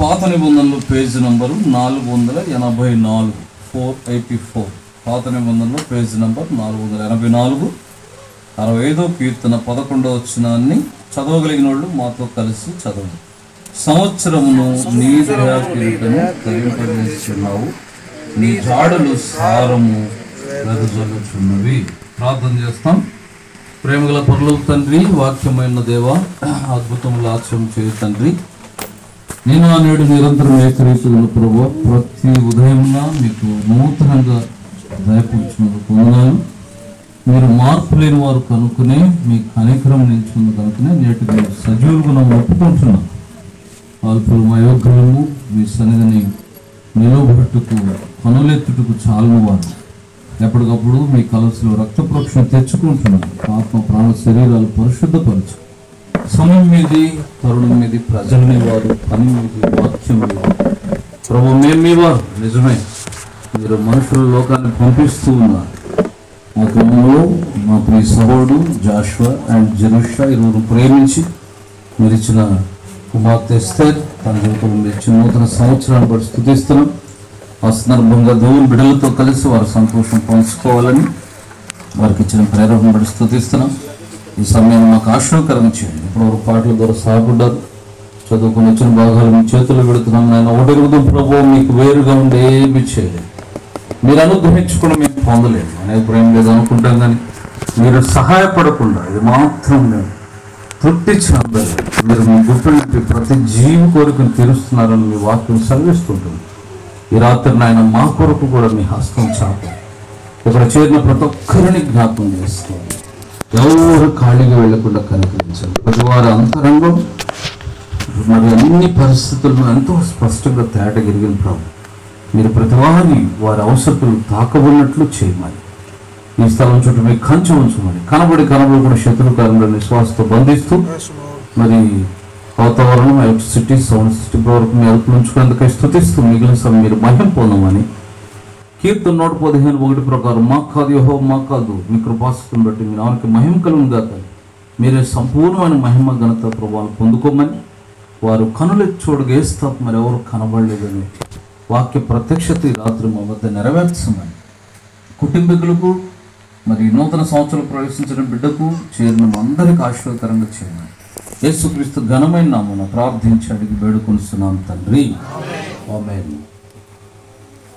పాత నిబంధనలు page number 484, 484. పాత నిబంధనలు పేజీ నంబర్ 484, 65వ కీర్తన 11వ వచనాన్ని చదవగలిగిన వాళ్ళు మాతో కలిసి చదవండి. సంవత్సరమును నీ దయా కిరీటము ధరింపజేస్తున్నావు, నీ జాడలు సారము వెదజల్లుచున్నవి. ప్రార్థన చేస్తాం. ప్రేమగల పరలోక తండ్రి, వాక్యమైన దేవ, అద్భుతములు ఆచరణ చేయ తండ్రి, నేను నేడు నిరంతరం ఏకరీతులు ప్రభు, ప్రతి ఉదయంగా మీకు నూతనంగా దయపూర్చినందుకు వందనాలు. మీరు మార్పు లేని వారు కనుక్కునే మీకు కనికరం నిలిచింది కనుకనే నేటికి సజీవులుగా మనం ఒప్పుకుంటున్నాం. అల్పులు అయోగ్యులము మీ సన్నిధిని నిలబట్టుకు కనులెత్తుటకు చాలని వారు ఎప్పటికప్పుడు మీ కలసలో రక్త ప్రోక్షణ తెచ్చుకుంటున్నాం. ఆత్మ ప్రాణ శరీరాలు పరిశుద్ధపరచు. సమయం మీది, తరుణం మీది, ప్రజలని వారు, పని మీది, వాక్యం మీది ప్రభు. మేము మీ వారు నిజమే, మీరు మనుషుల లోకాన్ని పంపిస్తూ ఉన్నారు. ఆ క్రమంలో మా ప్రియ సహోడు జాషువా అండ్ జెరూషా ఇరువురు ప్రేమించి మీరు ఇచ్చిన కుమార్తె ఎస్తేర్ తన జీవితంలో మీరు ఇచ్చిన నూతన సంవత్సరాన్ని బట్టి స్తుతిస్తున్నాం. ఆ సందర్భంగా దేవుని బిడ్డలతో కలిసి వారు సంతోషం పంచుకోవాలని వారికి ఇచ్చిన ప్రేరణ బట్టి స్తుతిస్తున్నాం. ఈ సమయం మాకు ఆశ్చర్యకరంగా చేయండి. ఇప్పుడు ఒక పాటల ద్వారా సాగుడ్డారు, చదువుకొని వచ్చిన భాగాలు మీ చేతులు పెడుతున్నాం. నేను ఒకటి ప్రభు మీకు వేరుగా ఉండి ఏమి చేయలేదు. మీరు అనుగ్రహించుకుని మేము పొందలేము. అనేది ప్రేమ లేదు అనుకుంటాం, కానీ మీరు సహాయపడకుండా ఇది మాత్రం నేను తృప్తించిన మీరు మీ గుప్పిడి ప్రతి జీవి కోరికను తీరుస్తున్నారని మీ వాక్యం సెలవిస్తుంటుంది. ఈ రాత్రి నాయన మా కొరకు కూడా మీ హస్తం చాపు. ఇక్కడ చేరిన ప్రతి ఒక్కరిని జ్ఞాపకం చేసుకోండి. ఎవరు ఖాళీగా వెళ్లకుండా కనిపించండి. ప్రతి వారి అంతరంగం మరి అన్ని పరిస్థితులను ఎంతో స్పష్టంగా తేటగిరిగిన ప్రభు, మీరు ప్రతి వారి అవసరాలు తాకబడినట్లు చేయమని, ఈ స్థలం చుట్టూ మీకు కంచె ఉంచమని, కనబడి కూడా శత్రుకారంలో విశ్వాసంతో బంధిస్తూ మరి వాతావరణం, ఎలక్ట్రిసిటీ, సౌండ్ సిస్టమ్ వరకు మీ అదుపులు ఉంచుకునేందుకై స్తుతిస్తూ మిగిలిన సమయం మీరు మహిమ పొందమని, కీర్తన 115:1 ప్రకారం మా కాదు యెహోవా మా కాదు, మీ కృపాసక్తిని బట్టి మీ నామమునకు మహిమ కలుగును గాక, మీరే సంపూర్ణమైన మహిమ ఘనత ప్రభావాలు పొందుకోమని, వారు కనులెత్తి చూడగా ఏస్తా మరి ఎవరు కనబడలేదని వాక్య ప్రత్యక్షత ఈ రాత్రి మా వద్ద నెరవేర్చమని, కుటుంబీకులకు మరి నూతన సంవత్సరం ప్రవేశించిన బిడ్డకు చేరిన అందరికీ ఆశీర్వాదకరంగా చేయమని యేసుక్రీస్తు ఘనమైన నామమున ప్రార్థించి అడిగి వేడుకొనిస్తున్నాను తండ్రి, ఆమేన్.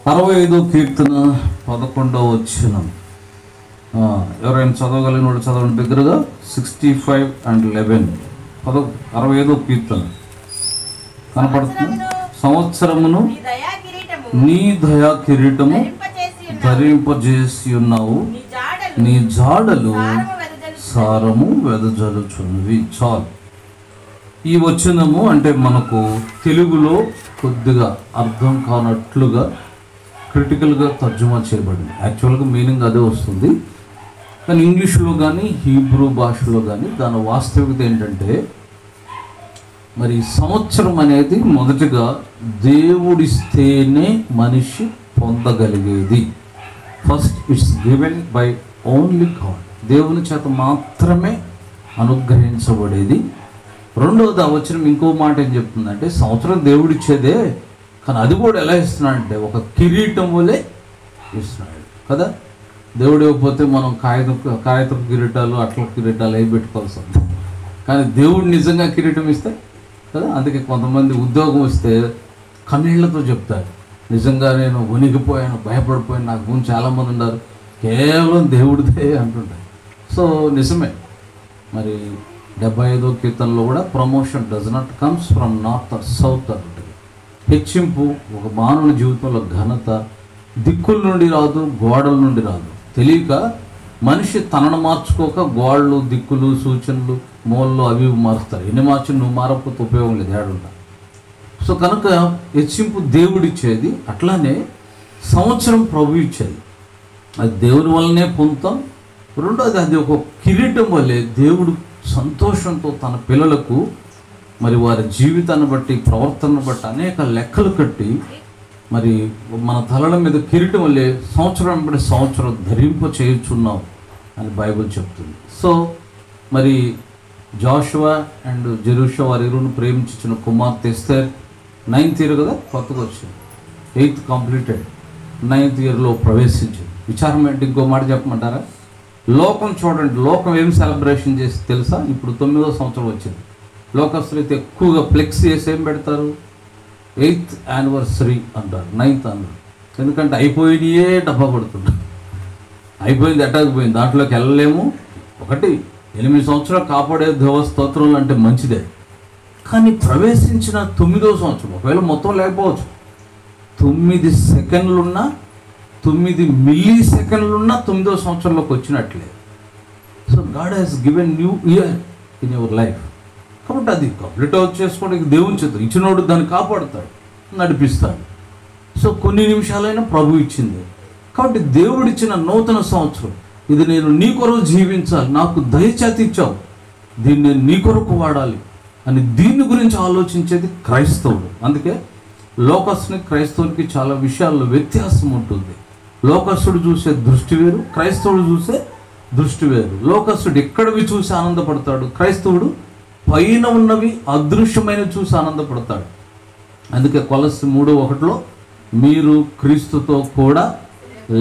65వ కీర్తన 11వ వచనం. ఎవరైనా చదవగలిగిన వాళ్ళు చదవండి దగ్గరగా. 65 and 11. 65వ కీర్తన కనపడుతుంది. సంవత్సరమును నీ దయా కిరీటము ధరింపజేసి ఉన్నావు, నీ జాడలు సారము వెదజల్లుచున్నవి. చాలు. ఈ వచనము అంటే మనకు తెలుగులో కొద్దిగా అర్థం కానట్లుగా క్రిటికల్గా తర్జుమా చేయబడింది. యాక్చువల్గా మీనింగ్ అదే వస్తుంది, కానీ ఇంగ్లీష్లో కానీ హీబ్రూ భాషలో కానీ దాని వాస్తవికత ఏంటంటే, మరి సంవత్సరం అనేది మొదటిగా దేవుడిస్తేనే మనిషి పొందగలిగేది. First it's given by only God, దేవుని చేత మాత్రమే అనుగ్రహించబడేది. రెండవది ఆ వచనం ఇంకో మాట ఏం చెప్తుందంటే, సంవత్సరం దేవుడిచ్చేదే, కానీ అది కూడా ఎలా ఇస్తున్నాడంటే ఒక కిరీటం వలె ఇస్తున్నాడు కదా. దేవుడు ఇవ్వకపోతే మనం కాగితపు కిరీటాలు, అట్ల కిరీటాలు అవి పెట్టుకోవాల్సి ఉంది. కానీ దేవుడు నిజంగా కిరీటం ఇస్తే కదా. అందుకే కొంతమంది ఉద్యోగం వస్తే కన్నీళ్లతో చెప్తారు, నిజంగా నేను వణికిపోయాను, భయపడిపోయాను, నాకు గురించి చాలామంది ఉన్నారు, కేవలం దేవుడిదే అంటుంటారు. సో నిజమే. మరి 75వ కీర్తనలో కూడా promotion does not comes from north are south అంటుంది. హెచ్చింపు ఒక మానవుని జీవితంలో ఘనత దిక్కుల నుండి రాదు, గోడల నుండి రాదు. తెలియక మనిషి తనను మార్చుకోక గోడలు, దిక్కులు, సూచనలు, మూలలు అవి మారుస్తారు. ఎన్ని మార్చి నువ్వు మారకపోతే ఉపయోగం లేదు, ఏడుంటా. సో కనుక హెచ్చింపు దేవుడిచ్చేది, అట్లానే సంవత్సరం ప్రభు ఇచ్చేది. అది దేవుని వల్లనే పొందుతాం. రెండోది అది ఒక కిరీటం వల్లే దేవుడు సంతోషంతో తన పిల్లలకు మరి వారి జీవితాన్ని బట్టి, ప్రవర్తనను బట్టి అనేక లెక్కలు కట్టి మరి మన తలల మీద కిరీటం వల్లే సంవత్సరం బట్టి సంవత్సరం ధరింప చేయుచున్నాం అని బైబిల్ చెప్తుంది. సో మరి జాషువా అండ్ జెరూషా వారి ఇరువును ప్రేమించిన కుమార్తె ఎస్తేర్ 9th ఇయర్ కదా, కొత్తగా వచ్చింది. 8th కంప్లీటెడ్, 9th ఇయర్లో ప్రవేశించింది. విచారం ఏంటి? ఇంకో మాట చెప్పమంటారా? లోకం చూడండి, లోకం ఏం సెలబ్రేషన్ చేసి తెలుసా? ఇప్పుడు 9వ సంవత్సరం వచ్చింది. లోకస్తులు అయితే ఎక్కువగా ఫ్లెక్స్ చేసి ఏం పెడతారు? 8th యానివర్సరీ అంటారు, 9th అన్నారు. ఎందుకంటే అయిపోయినాయే డబ్బా పడుతుంది. అయిపోయింది, ఎటాకపోయింది, దాంట్లోకి వెళ్ళలేము. 8 సంవత్సరాలు కాపాడే దేవస్తోత్రం అంటే మంచిదే, కానీ ప్రవేశించిన 9వ సంవత్సరం ఒకవేళ మొత్తం లేకపోవచ్చు, 9 సెకండ్లున్నా 9 మిల్లీ సెకండ్లున్నా 9వ సంవత్సరంలోకి వచ్చినట్లే. So God has given new year in your life. కాబట్టి అది కంప్లీట్ చేసుకోవడానికి దేవుని చేతులు ఇచ్చినోడు దాన్ని కాపాడుతాడు, నడిపిస్తాడు. సో కొన్ని నిమిషాలైనా ప్రభు ఇచ్చింది. కాబట్టి దేవుడిచ్చిన నూతన సంవత్సరం, ఇది నేను నీ కొరకు జీవించాలి, నాకు దయచేతి ఇచ్చావు, దీన్ని నేను నీ కొరకు వాడాలి అని దీని గురించి ఆలోచించేది క్రైస్తవుడు. అందుకే లోకస్తుని క్రైస్తవునికి చాలా విషయాల్లో వ్యత్యాసం ఉంటుంది. లోకస్తుడు చూసే దృష్టి వేరు, క్రైస్తవుడు చూసే దృష్టి వేరు. లోకస్తుడు ఎక్కడవి చూసి ఆనందపడతాడు, క్రైస్తవుడు పైన ఉన్నవి అదృశ్యమైనవి చూసి ఆనందపడతాడు. అందుకే కొలస్సీ 3:1 మీరు క్రీస్తుతో కూడా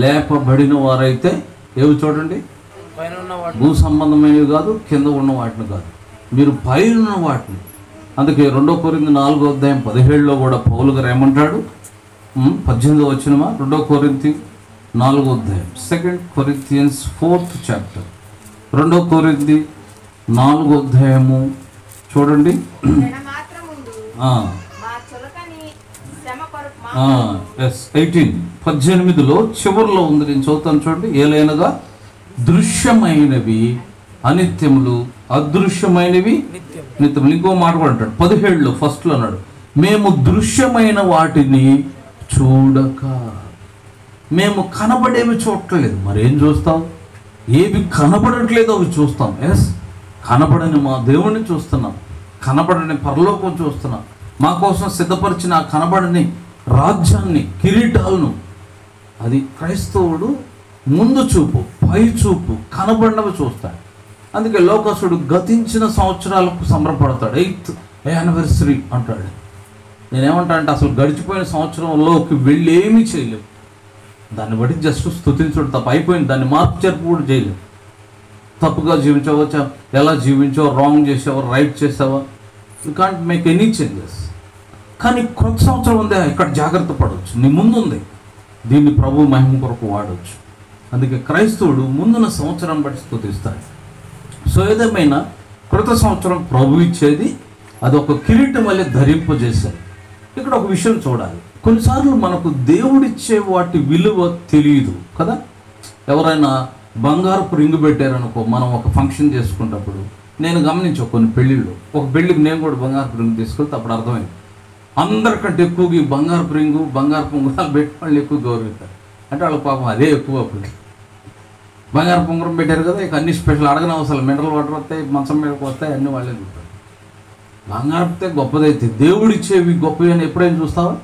లేపబడిన వారైతే ఏవి చూడండి, భూ సంబంధమైనవి కాదు, కింద ఉన్న వాటిని కాదు, మీరు పైన ఉన్న వాటిని. అందుకే 2 కొరింథీ 4:17 కూడా పౌలు గారు ఏమంటాడు? 18వ వచనమా, 2 కొరింథీ 4 2 Corinthians 4th chapter, 2 కొరింథీ 4 చూడండి. 18 చివరిలో ఉంది, నేను చదువుతాను చూడండి. ఏలైనగా దృశ్యమైనవి అనిత్యములు, అదృశ్యమైనవి నిత్యములు. ఇంకో మాట కూడా అంటాడు 17 ఫస్ట్లో అన్నాడు, మేము దృశ్యమైన వాటిని చూడక. మేము కనబడేవి చూడట్లేదు, మరేం చూస్తాం? ఏవి కనబడట్లేదు అవి చూస్తాం. ఎస్, కనబడని మా దేవుణ్ణి చూస్తున్నాం, కనబడని పరలోకం చూస్తున్నాం, మా కోసం సిద్ధపరిచిన ఆ కనబడని రాజ్యాన్ని, కిరీటాలను. అది క్రైస్తవుడు ముందు చూపు, పై చూపు, కనబడినవి చూస్తాడు. అందుకే లోకస్తుడు గతించిన సంవత్సరాలకు సంబరపడతాడు, 8th యానివర్సరీ అంటాడు. నేనేమంటా అంటే అసలు గడిచిపోయిన సంవత్సరంలోకి వెళ్ళి ఏమీ చేయలేవు, దాన్ని బట్టి జస్ట్ స్తుతించడం తప్ప. అయిపోయింది, దాన్ని మార్పు చేర్పు కూడా చేయలేవు. తప్పుగా జీవించావో, ఎలా జీవించావో, రాంగ్ చేసావో, రైట్ చేసావా, you can't make any changes. కానీ కొత్త సంవత్సరం ఉందే, ఇక్కడ జాగ్రత్త పడవచ్చు, నీ ముందు ఉంది, దీన్ని ప్రభు మహిమ కొరకు వాడవచ్చు. అందుకే క్రైస్తవుడు ముందున్న సంవత్సరం బట్టి స్తుతిస్తాడు. సో ఏదేమైనా కృత సంవత్సరం ప్రభు ఇచ్చేది, అది ఒక కిరీటం వల్లే ధరింపజేశారు. ఇక్కడ ఒక విషయం చూడాలి, కొన్నిసార్లు మనకు దేవుడిచ్చే వాటి విలువ తెలియదు కదా. ఎవరైనా బంగారపు రింగు పెట్టారనుకో, మనం ఒక ఫంక్షన్ చేసుకున్నప్పుడు, నేను గమనించా కొన్ని పెళ్ళిళ్ళు, ఒక పెళ్ళికి నేను కూడా బంగారపు రింగు తీసుకెళ్తే అప్పుడు అర్థమైంది, అందరికంటే ఎక్కువగా ఈ బంగారపు రింగు, బంగారపు ఉంగరాలు పెట్టి వాళ్ళు ఎక్కువ గౌరవిస్తారు. అంటే వాళ్ళ పాపం అదే ఎక్కువ. అప్పుడు బంగారపు ఉంగరం పెట్టారు కదా, ఇక అన్ని స్పెషల్ అడగని అవసరం, మినరల్ వాటర్ వస్తాయి, మంచం మీదకి వస్తాయి, అన్నీ వాళ్ళే చూస్తారు. బంగారపుతే గొప్పదైతే, దేవుడిచ్చేవి గొప్పవి అని ఎప్పుడైనా చూస్తావా?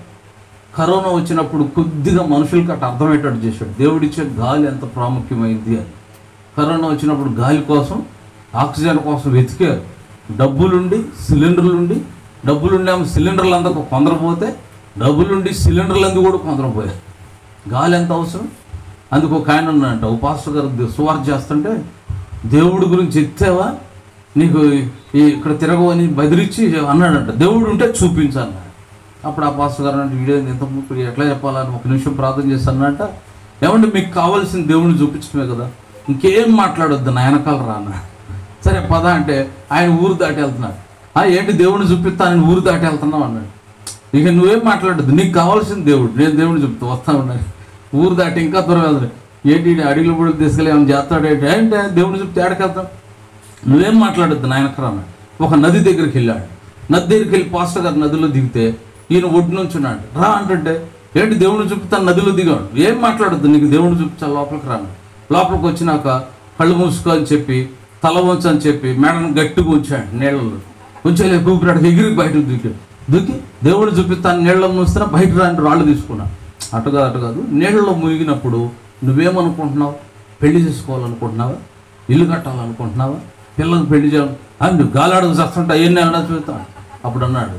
కరోనా వచ్చినప్పుడు కొద్దిగా మనుషులకి అట్లా అర్థమయ్యేటట్టు చేశాడు, దేవుడిచ్చే గాలి ఎంత ప్రాముఖ్యమైంది అని. కరోనా వచ్చినప్పుడు గాలి కోసం, ఆక్సిజన్ కోసం వెతికారు. డబ్బులుండి సిలిండర్లుండి, డబ్బులుండేమో సిలిండర్లు అంతా కొందరు పోతే, డబ్బులుండి సిలిండర్లు అందు కూడా కొందరు పోయారు. గాలి ఎంత అవసరం. అందుకు ఒక ఆయన ఉన్నాడంట, ఓ పాస్టర్ గారు సువార్త చేస్తుంటే, దేవుడి గురించి ఎత్తావా, నీకు ఇక్కడ తిరగవు అని బెదిరించి అన్నాడంట, దేవుడు ఉంటే చూపించాను. అప్పుడు ఆ పాస్టర్ గారు అంటే, వీడియో ఎంత ఎట్లా చెప్పాలని 1 నిమిషం ప్రార్థన చేస్తానంట. ఏమంటే మీకు కావాల్సిన దేవుడిని చూపించడమే కదా, ఇంకేం మాట్లాడొద్దు, నా వెనకాల రానా. సరే పద అంటే ఆయన ఊరు దాటి వెళ్తున్నాడు. ఏంటి దేవుడిని చూపిస్తా, ఆయన ఊరు దాటి వెళ్తున్నావు అన్నాడు. ఇక నువ్వేం మాట్లాడద్దు, నీకు కావాల్సిన దేవుడు, నేను దేవుడిని చెప్తా వస్తా ఉన్నాను. ఊరు దాటి ఇంకా దూరం వెళ్తాడు. ఏంటి అడిగిలో కూడా తీసుకెళ్ళి ఏమైనా చేస్తాడు అంటే దేవుడిని చెప్తే ఏడకెళ్తాం, నువ్వేం మాట్లాడద్దు నా వెనక రాన్నాడు. ఒక నది దగ్గరికి వెళ్ళాడు. నది దగ్గరికి వెళ్ళి పాస్టర్ గారు నదిలో దిగితే ఈయన ఒడ్డు నుంచి ఉన్నాడు. రా అంటుంటే, ఏంటి దేవుడిని చూపుతాను, నదిలో దిగాడు, ఏం మాట్లాడద్దు, నీకు దేవుడిని చూపించాలి, లోపలికి రాను. లోపలికి వచ్చినాక కళ్ళు మూసుకో అని చెప్పి, తల వంచు అని చెప్పి, మేడను గట్టిగా ఉంచాడు నీళ్ళలో. కొంచెం కూపిరాడు, ఎగిరి బయటకు దూకి దేవుడిని చూపిస్తాను, నీళ్ళలో మూస్తున్నా, బయట రాని రాళ్ళు తీసుకున్నా. అటు కాదు, నీళ్ళలో మునిగినప్పుడు నువ్వేమనుకుంటున్నావు? పెళ్లి చేసుకోవాలనుకుంటున్నావా, ఇల్లు కట్టాలనుకుంటున్నావా, పిల్లలకు పెళ్లి చేయాలి, నువ్వు గాలాడకు చేస్తుంటా, ఎన్ని అన్నా చూస్తాను. అప్పుడు అన్నాడు,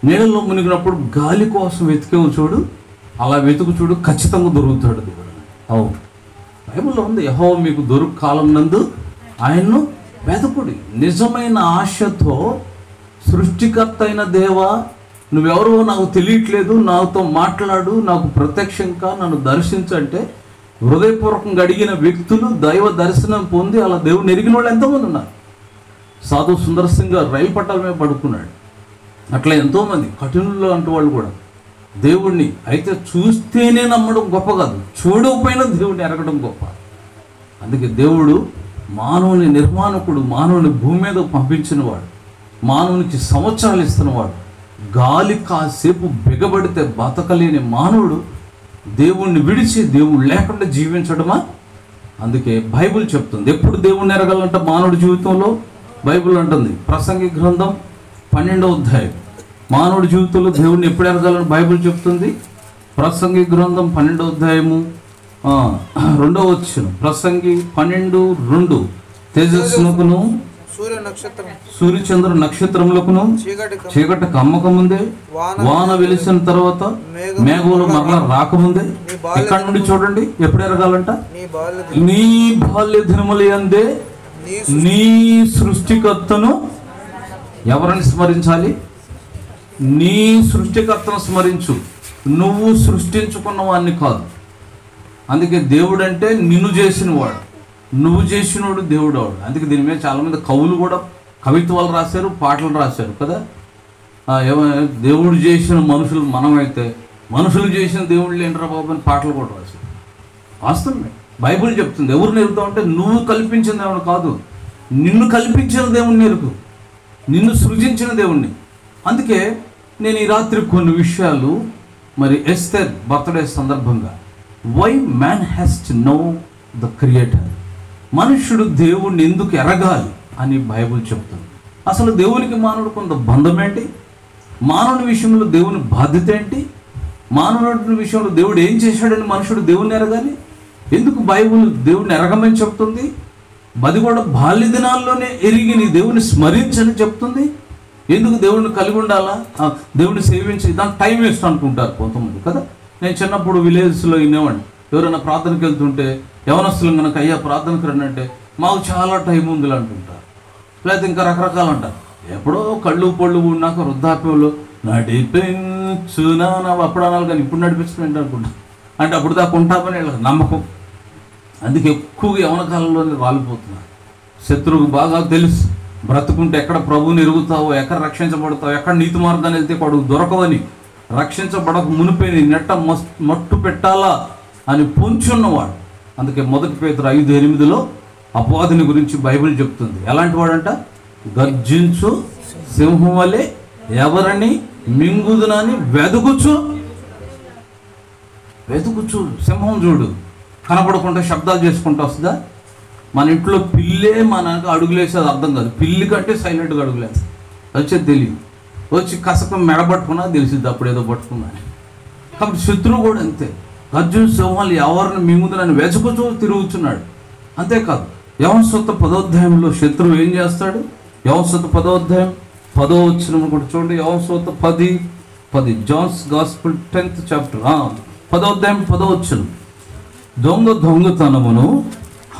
నీళ్ళలో మునిగినప్పుడు గాలి కోసం వెతికేమో చూడు, అలా వెతుకు చూడు, ఖచ్చితంగా దొరుకుతాడు దేవుడు. అవును, బైబిల్లో ఉంది, యెహోవా మీకు దొరుకు కాలం నందు ఆయన్ను వెతుకుడి. నిజమైన ఆశతో సృష్టికర్త అయిన దేవా, నువ్వెవరో నాకు తెలియట్లేదు, నాతో మాట్లాడు, నాకు ప్రత్యక్షంగా నన్ను దర్శించంటే హృదయపూర్వకంగా అడిగిన వ్యక్తులు దైవ దర్శనం పొంది అలా దేవుడిని ఎరిగిన వాళ్ళు ఎంతోమంది ఉన్నారు. సాధు సుందర్ సింగ్ గారు రైలు పట్టాల మీద పడుకున్నాడు. అట్లా ఎంతోమంది కఠినులు అంటూ వాళ్ళు కూడా దేవుణ్ణి అయితే చూస్తేనే నమ్మడం గొప్ప కాదు, చూడకపోయినా దేవుడిని ఎరగడం గొప్ప. అందుకే దేవుడు మానవుని నిర్మాణకుడు, మానవుని భూమి మీద పంపించినవాడు, మానవునికి సంవత్సరాలు ఇస్తున్నవాడు. గాలి కాసేపు బిగబడితే బతకలేని మానవుడు దేవుణ్ణి విడిచి దేవుడు లేకుండా జీవించడమా? అందుకే బైబిల్ చెప్తుంది ఎప్పుడు దేవుణ్ణి ఎరగాలంట మానవుడి జీవితంలో. బైబిల్ అంటుంది, ప్రసంగి గ్రంథం 12వ అధ్యాయం, మానవుడి జీవితంలో దేవుణ్ణి ఎప్పుడు ఎరగాలని బైబిల్ చెప్తుంది. ప్రసంగి గ్రంథం 12వ అధ్యాయము 2వ వచనం, ప్రసంగి 12:2, తేజస్సునకును సూర్యచంద్ర నక్షత్రములకును చీకటి కమ్మకముందే, వాన వెలిసిన తర్వాత మేఘములు మరలా రాకముందే. ఇక్కడ నుండి చూడండి, ఎప్పుడు ఎరగాలంట? నీ బాల్య దినములందే నీ సృష్టికర్తను ఎవరిని స్మరించాలి? నీ సృష్టికర్తను స్మరించు, నువ్వు సృష్టించుకున్న వాడిని కాదు. అందుకే దేవుడు అంటే నిన్ను చేసిన వాడు, నువ్వు చేసినోడు దేవుడు వాడు. అందుకే దీని మీద చాలామంది కవులు కూడా కవిత్వాలు రాశారు, పాటలు రాశారు కదా. దేవుడు చేసిన మనుషులు మనమైతే, మనుషులు చేసిన దేవుళ్ళు ఏంట్రా బాబు అని పాటలు కూడా రాశారు. వాస్తవమే, బైబిల్ చెప్తుంది. ఎవరు నేర్పుతావు అంటే నువ్వు కల్పించిన దేవుడు కాదు, నిన్ను కల్పించిన దేవుణ్ణి నేర్పు, నిన్ను సృజించిన దేవుణ్ణి. అందుకే నేను ఈ రాత్రి కొన్ని విషయాలు, మరి ఎస్తేర్ బర్త్డే సందర్భంగా, why man has to know the creator, మనుష్యుడు దేవుణ్ణి ఎందుకు ఎరగాలి అని బైబిల్ చెప్తుంది. అసలు దేవునికి మానవుడు కొంత బంధం ఏంటి, మానవుని విషయంలో దేవుని బాధ్యత ఏంటి, మానవుడి విషయంలో దేవుడు ఏం చేశాడని మనుషుడు దేవుణ్ణి ఎరగాలి. ఎందుకు బైబిల్ దేవుణ్ణి ఎరగమని చెప్తుంది? అది కూడా బాల్య దినాల్లోనే ఎరిగి నీ దేవుని స్మరించని చెప్తుంది. ఎందుకు దేవుడిని కలిగి ఉండాలా, దేవుడిని సేవించి దానికి టైం వేస్ట్ అనుకుంటారు కొంతమంది కదా. నేను చిన్నప్పుడు విలేజ్లో వినేవాడిని, ఎవరైనా ప్రార్థనకి వెళ్తుంటే యవనస్తులు కనుక అయ్యా ప్రార్థనకు రండి అంటే మాకు చాలా టైం ఉంది అంటుంటారు. లేకపోతే ఇంకా రకరకాలు అంటారు. ఎప్పుడో కళ్ళు పళ్ళు ఉన్నాక వృద్ధాప్యంలో నడిపించునా అప్పుడు అనాలి, కానీ ఇప్పుడు నడిపించడం అనుకుంటా. అంటే అప్పుడు దాకా ఉంటామని వీళ్ళకి నమ్మకం. అందుకే ఎక్కువగా యవన కాలంలోనే రాలిపోతున్నారు. శత్రువుకు బాగా తెలుసు, బ్రతుకుంటే ఎక్కడ ప్రభువుని ఎరుగుతావో, ఎక్కడ రక్షించబడతావు, ఎక్కడ నీతి మార్గాన్ని వెళ్తే కొడుకు దొరకవని, రక్షించబడక మునిపే నెట్ట మట్టు పెట్టాలా అని పొంచున్నవాడు. అందుకే 1 పేతురు 5:8 అపవాదిని గురించి బైబిల్ చెప్తుంది. ఎలాంటి వాడంట? గర్జించు సింహం వలె ఎవరిని మింగుదునని వెతుకుచు. సింహం చూడు, కనపడకుండా శబ్దాలు చేసుకుంటూ వస్తుందా? మన ఇంట్లో పిల్లే మనకు అడుగులేసేది అర్థం కాదు, పిల్లి కంటే సైలెంట్గా అడుగులేస్తుంది, వచ్చేది తెలియదు. వచ్చి కసకం మెడబట్టుకున్నా తెలిసింది అప్పుడు ఏదో పట్టుకున్నా. కాబట్టి శత్రువు కూడా అంతే, గర్జున సింహాలు ఎవరిని మింగుదునని వెతుకుచూ తిరుగుతున్నాడు. అంతేకాదు యెహోషువ 10వ అధ్యాయంలో శత్రువు ఏం చేస్తాడు? యెహోషువ 10వ అధ్యాయం 10వ వచనం కూడా చూడండి. యెహోషువ 10:10, జాన్స్ గాస్పెల్ 10th chapter 10వ అధ్యాయం 10వ వచనం. దొంగతనమును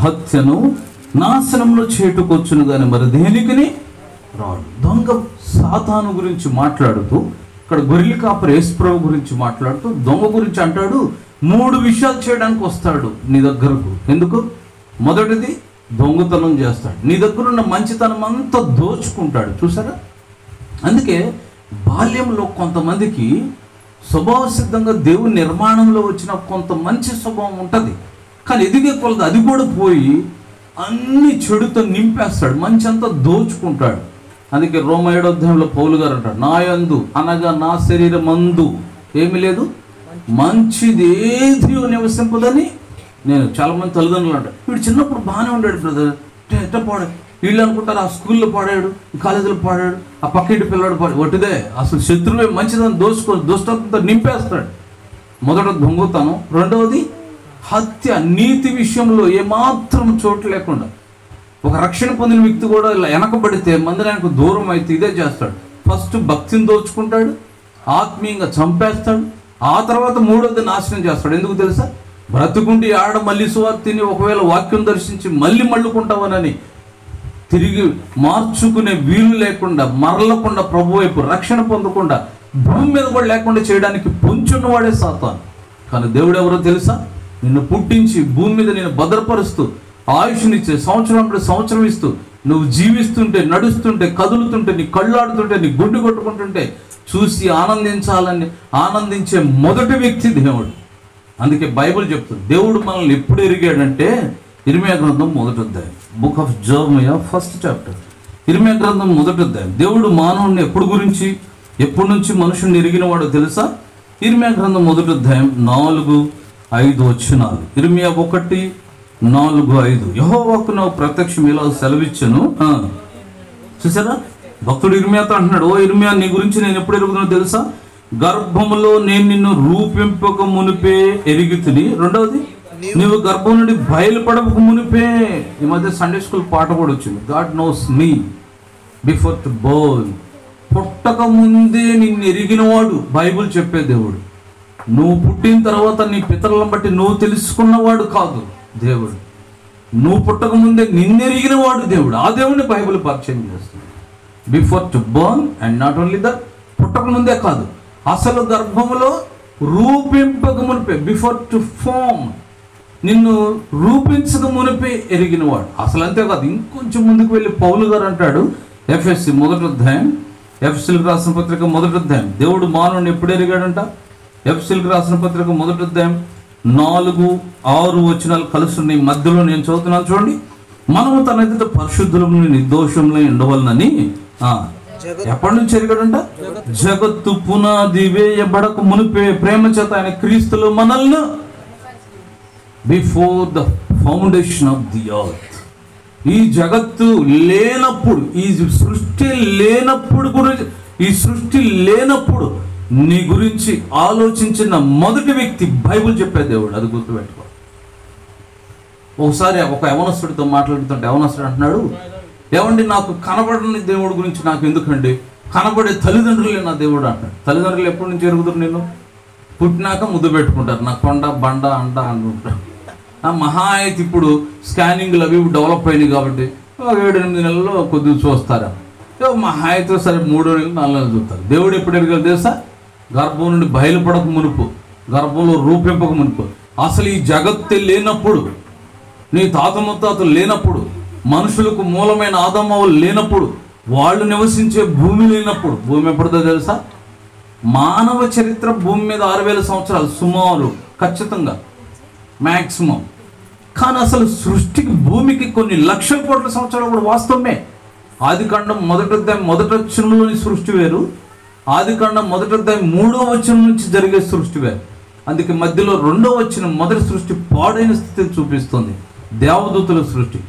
హత్యను నాశనమును చేటుకొచ్చును కానీ మరి దేనికిని రాడు. దొంగ సాతాను గురించి మాట్లాడుతూ, ఇక్కడ గొర్రెల కాపరి యేసుప్రభు గురించి మాట్లాడుతూ దొంగ గురించి అంటాడు, 3 విషయాలు చేయడానికి వస్తాడు నీ దగ్గరకు. ఎందుకు? మొదటిది దొంగతనం చేస్తాడు, నీ దగ్గర ఉన్న మంచితనం అంతా దోచుకుంటాడు. చూసారా? అందుకే బాల్యంలో కొంతమందికి స్వభావ సిద్ధంగా దేవుని నిర్మాణంలో వచ్చిన కొంత మంచి స్వభావం ఉంటుంది, కానీ ఎదిగే కొలది అది కూడా పోయి అన్ని చెడుతో నింపేస్తాడు, మంచి అంతా దోచుకుంటాడు. అందుకే రోమా 7వ అధ్యాయంలో పౌలు గారు అంటాడు, నా యందు అనగా నా శరీరమందు ఏమీ లేదు, మంచిది ఏది నివసింపదని నేను. చాలామంది తల్లిదండ్రులు అంటారు, వీడు చిన్నప్పుడు బాగానే ఉన్నాడు బ్రదర్, ఎట్ట పాడాడు, వీళ్ళు అనుకుంటారు ఆ స్కూల్లో పాడాడు, కాలేజీలో పాడాడు, ఆ పక్కింటి పిల్లాడు పాడాడు. ఒకటిదే, అసలు శత్రువే మంచిదని దుష్టత్వంతో నింపేస్తాడు. మొదట దొంగతనం, రెండవది హత్య, నీతి విషయంలో ఏమాత్రం చోటు లేకుండా. ఒక రక్షణ పొందిన వ్యక్తి కూడా ఇలా వెనకబడితే మందిరానికి దూరం అయితే ఇదే చేస్తాడు. ఫస్ట్ భక్తిని దోచుకుంటాడు, ఆత్మీయంగా చంపేస్తాడు. ఆ తర్వాత మూడోది నాశనం చేస్తాడు. ఎందుకు తెలుసా? బ్రతుకుండి ఆడ మళ్ళీ సువార్తిని ఒకవేళ వాక్యం దర్శించి మళ్ళీ మళ్ళుకుంటావనని తిరిగి మార్చుకునే వీలు లేకుండా, మరలకుండా, ప్రభు వైపు రక్షణ పొందకుండా, భూమి మీద కూడా లేకుండా చేయడానికి పొంచున్నవాడే సాతాను. కానీ దేవుడు ఎవరో తెలుసా? నిన్ను పుట్టించి భూమి మీద నేను భద్రపరుస్తూ ఆయుష్నిచ్చే సంవత్సరం ఇస్తూ నువ్వు జీవిస్తుంటే, నడుస్తుంటే, కదులుతుంటే, నీ కళ్ళాడుతుంటే, నీ గుండు కొట్టుకుంటుంటే చూసి ఆనందించే మొదటి వ్యక్తి దేవుడు. అందుకే బైబిల్ చెప్తుంది దేవుడు మనల్ని ఎప్పుడు ఎరిగాడంటే ఇర్మియా గ్రంథం 1వ అధ్యాయం, బుక్ ఆఫ్ జెరమియా 1st చాప్టర్. ఇర్మియా గ్రంథం 1వ అధ్యాయం. దేవుడు మానవుడిని ఎప్పటి నుంచి మనుషుని ఎరిగిన వాడో తెలుసా? ఇర్మియా గ్రంథం 1వ అధ్యాయం 4-5 వచనాలు. ఇర్మియా 1:4-5. యెహోవాకు నాకు ప్రత్యక్షం ఇలా సెలవిచ్చాను. చూసారా, భక్తుడు ఇర్మియాతో అంటున్నాడు, ఓ ఇర్మియా, నీ గురించి నేను ఎప్పుడు ఎరుగుతున్నా తెలుసా? గర్భములో నేను నిన్ను రూపింపక మునిపే ఎరిగితిని. రెండవది, నువ్వు గర్భం నుండి బయలుపడక మునిపే. ఈ మధ్య సండే స్కూల్ పాట కూడా వచ్చింది, God knows me before to Born. పుట్టక ముందే నిన్ను ఎరిగినవాడు బైబిల్ చెప్పే దేవుడు. నువ్వు పుట్టిన తర్వాత నీ పితరులను బట్టి నువ్వు తెలుసుకున్నవాడు కాదు దేవుడు. నువ్వు పుట్టక ముందే నిన్నెరిగిన వాడు దేవుడు. ఆ దేవుడిని బైబిల్ పరిచయం చేస్తుంది. Before to burn and not only that, పుట్టక ముందే కాదు, అసలు గర్భములో రూపింపక మునిపే, బిఫోర్ టు ఫార్మ్, నిన్ను రూపించక మునిపే ఎరిగినవాడు. అసలు అంతేకాదు, ఇంకొంచెం ముందుకు వెళ్ళి పౌలు గారు అంటాడు, ఎఫ్ఎస్సి 1వ అధ్యాయం, ఎఫ్ఎస్సీలకు రాసిన పత్రిక 1వ అధ్యాయం. దేవుడు మానవుని ఎప్పుడు ఎరిగాడంట? ఎఫ్ఎస్సీలకు రాసిన పత్రిక 1వ అధ్యాయం 4-6 వచనాలు కలుస్తున్నాయి. మధ్యలో నేను చదువుతున్నాను చూడండి. మనము తన ఎదుట పరిశుద్ధులను నిర్దోషంలో ఉండవలనని ఎప్పటి నుంచి ఎరిగాడంట? జగత్తు పునాది వేయబడక మునిపే ప్రేమ చేత ఆయన క్రీస్తులో మనల్ని, before the foundation of the earth. ఈ జగత్తు లేనప్పుడు, ఈ సృష్టి లేనప్పుడు నీ గురించి ఆలోచించిన మొదటి వ్యక్తి బైబిల్ చెప్పే దేవుడు. అది గుర్తుపెట్టుకో. ఒకసారి ఒక యవనస్తుడితో మాట్లాడుతుంటే యవనస్తుడు అంటున్నాడు, ఏమండి, నాకు కనబడని దేవుడి గురించి నాకు ఎందుకండి, కనబడే తల్లిదండ్రులే నా దేవుడు అంటాడు. తల్లిదండ్రులు ఎప్పటి నుంచి ఎరుగుతారు? నేను పుట్టినాక ముద్దు పెట్టుకుంటారు, నా కొండ బండ అంట అనుకుంటారు. మహా అయితే ఇప్పుడు స్కానింగ్లు అవి డెవలప్ అయినాయి కాబట్టి 7-8 నెలల్లో కొద్దిగా చూస్తారా, మహా అయితే సరే 3 నెలలు 4 నెలలు చూస్తారు. దేవుడు ఎప్పుడు ఎరగాలి తెలుసా? గర్భం నుండి బయలుపడక మునుపు, గర్భంలో రూపింపక మునుపు, అసలు ఈ జగత్తు లేనప్పుడు, నీ తాత ముత్తాతలు లేనప్పుడు, మనుషులకు మూలమైన ఆదమవులు లేనప్పుడు, వాళ్ళు నివసించే భూమి లేనప్పుడు. భూమి ఎప్పుడుదో తెలుసా? మానవ చరిత్ర భూమి మీద 6000 సంవత్సరాలు సుమారు, ఖచ్చితంగా మ్యాక్సిమం. కానీ అసలు సృష్టికి, భూమికి కొన్ని లక్షల కోట్ల సంవత్సరాలు కూడా వాస్తవమే. ఆదికాండం 1వ అధ్యాయం 1వ వచనంలోని సృష్టి వేరు, ఆదికాండం 1వ అధ్యాయం 3వ వచనం నుంచి జరిగే సృష్టి వేరు. అందుకే మధ్యలో 2వ వచనం మొదటి సృష్టి పాడైన స్థితిని చూపిస్తుంది. దేవదూతల సృష్టి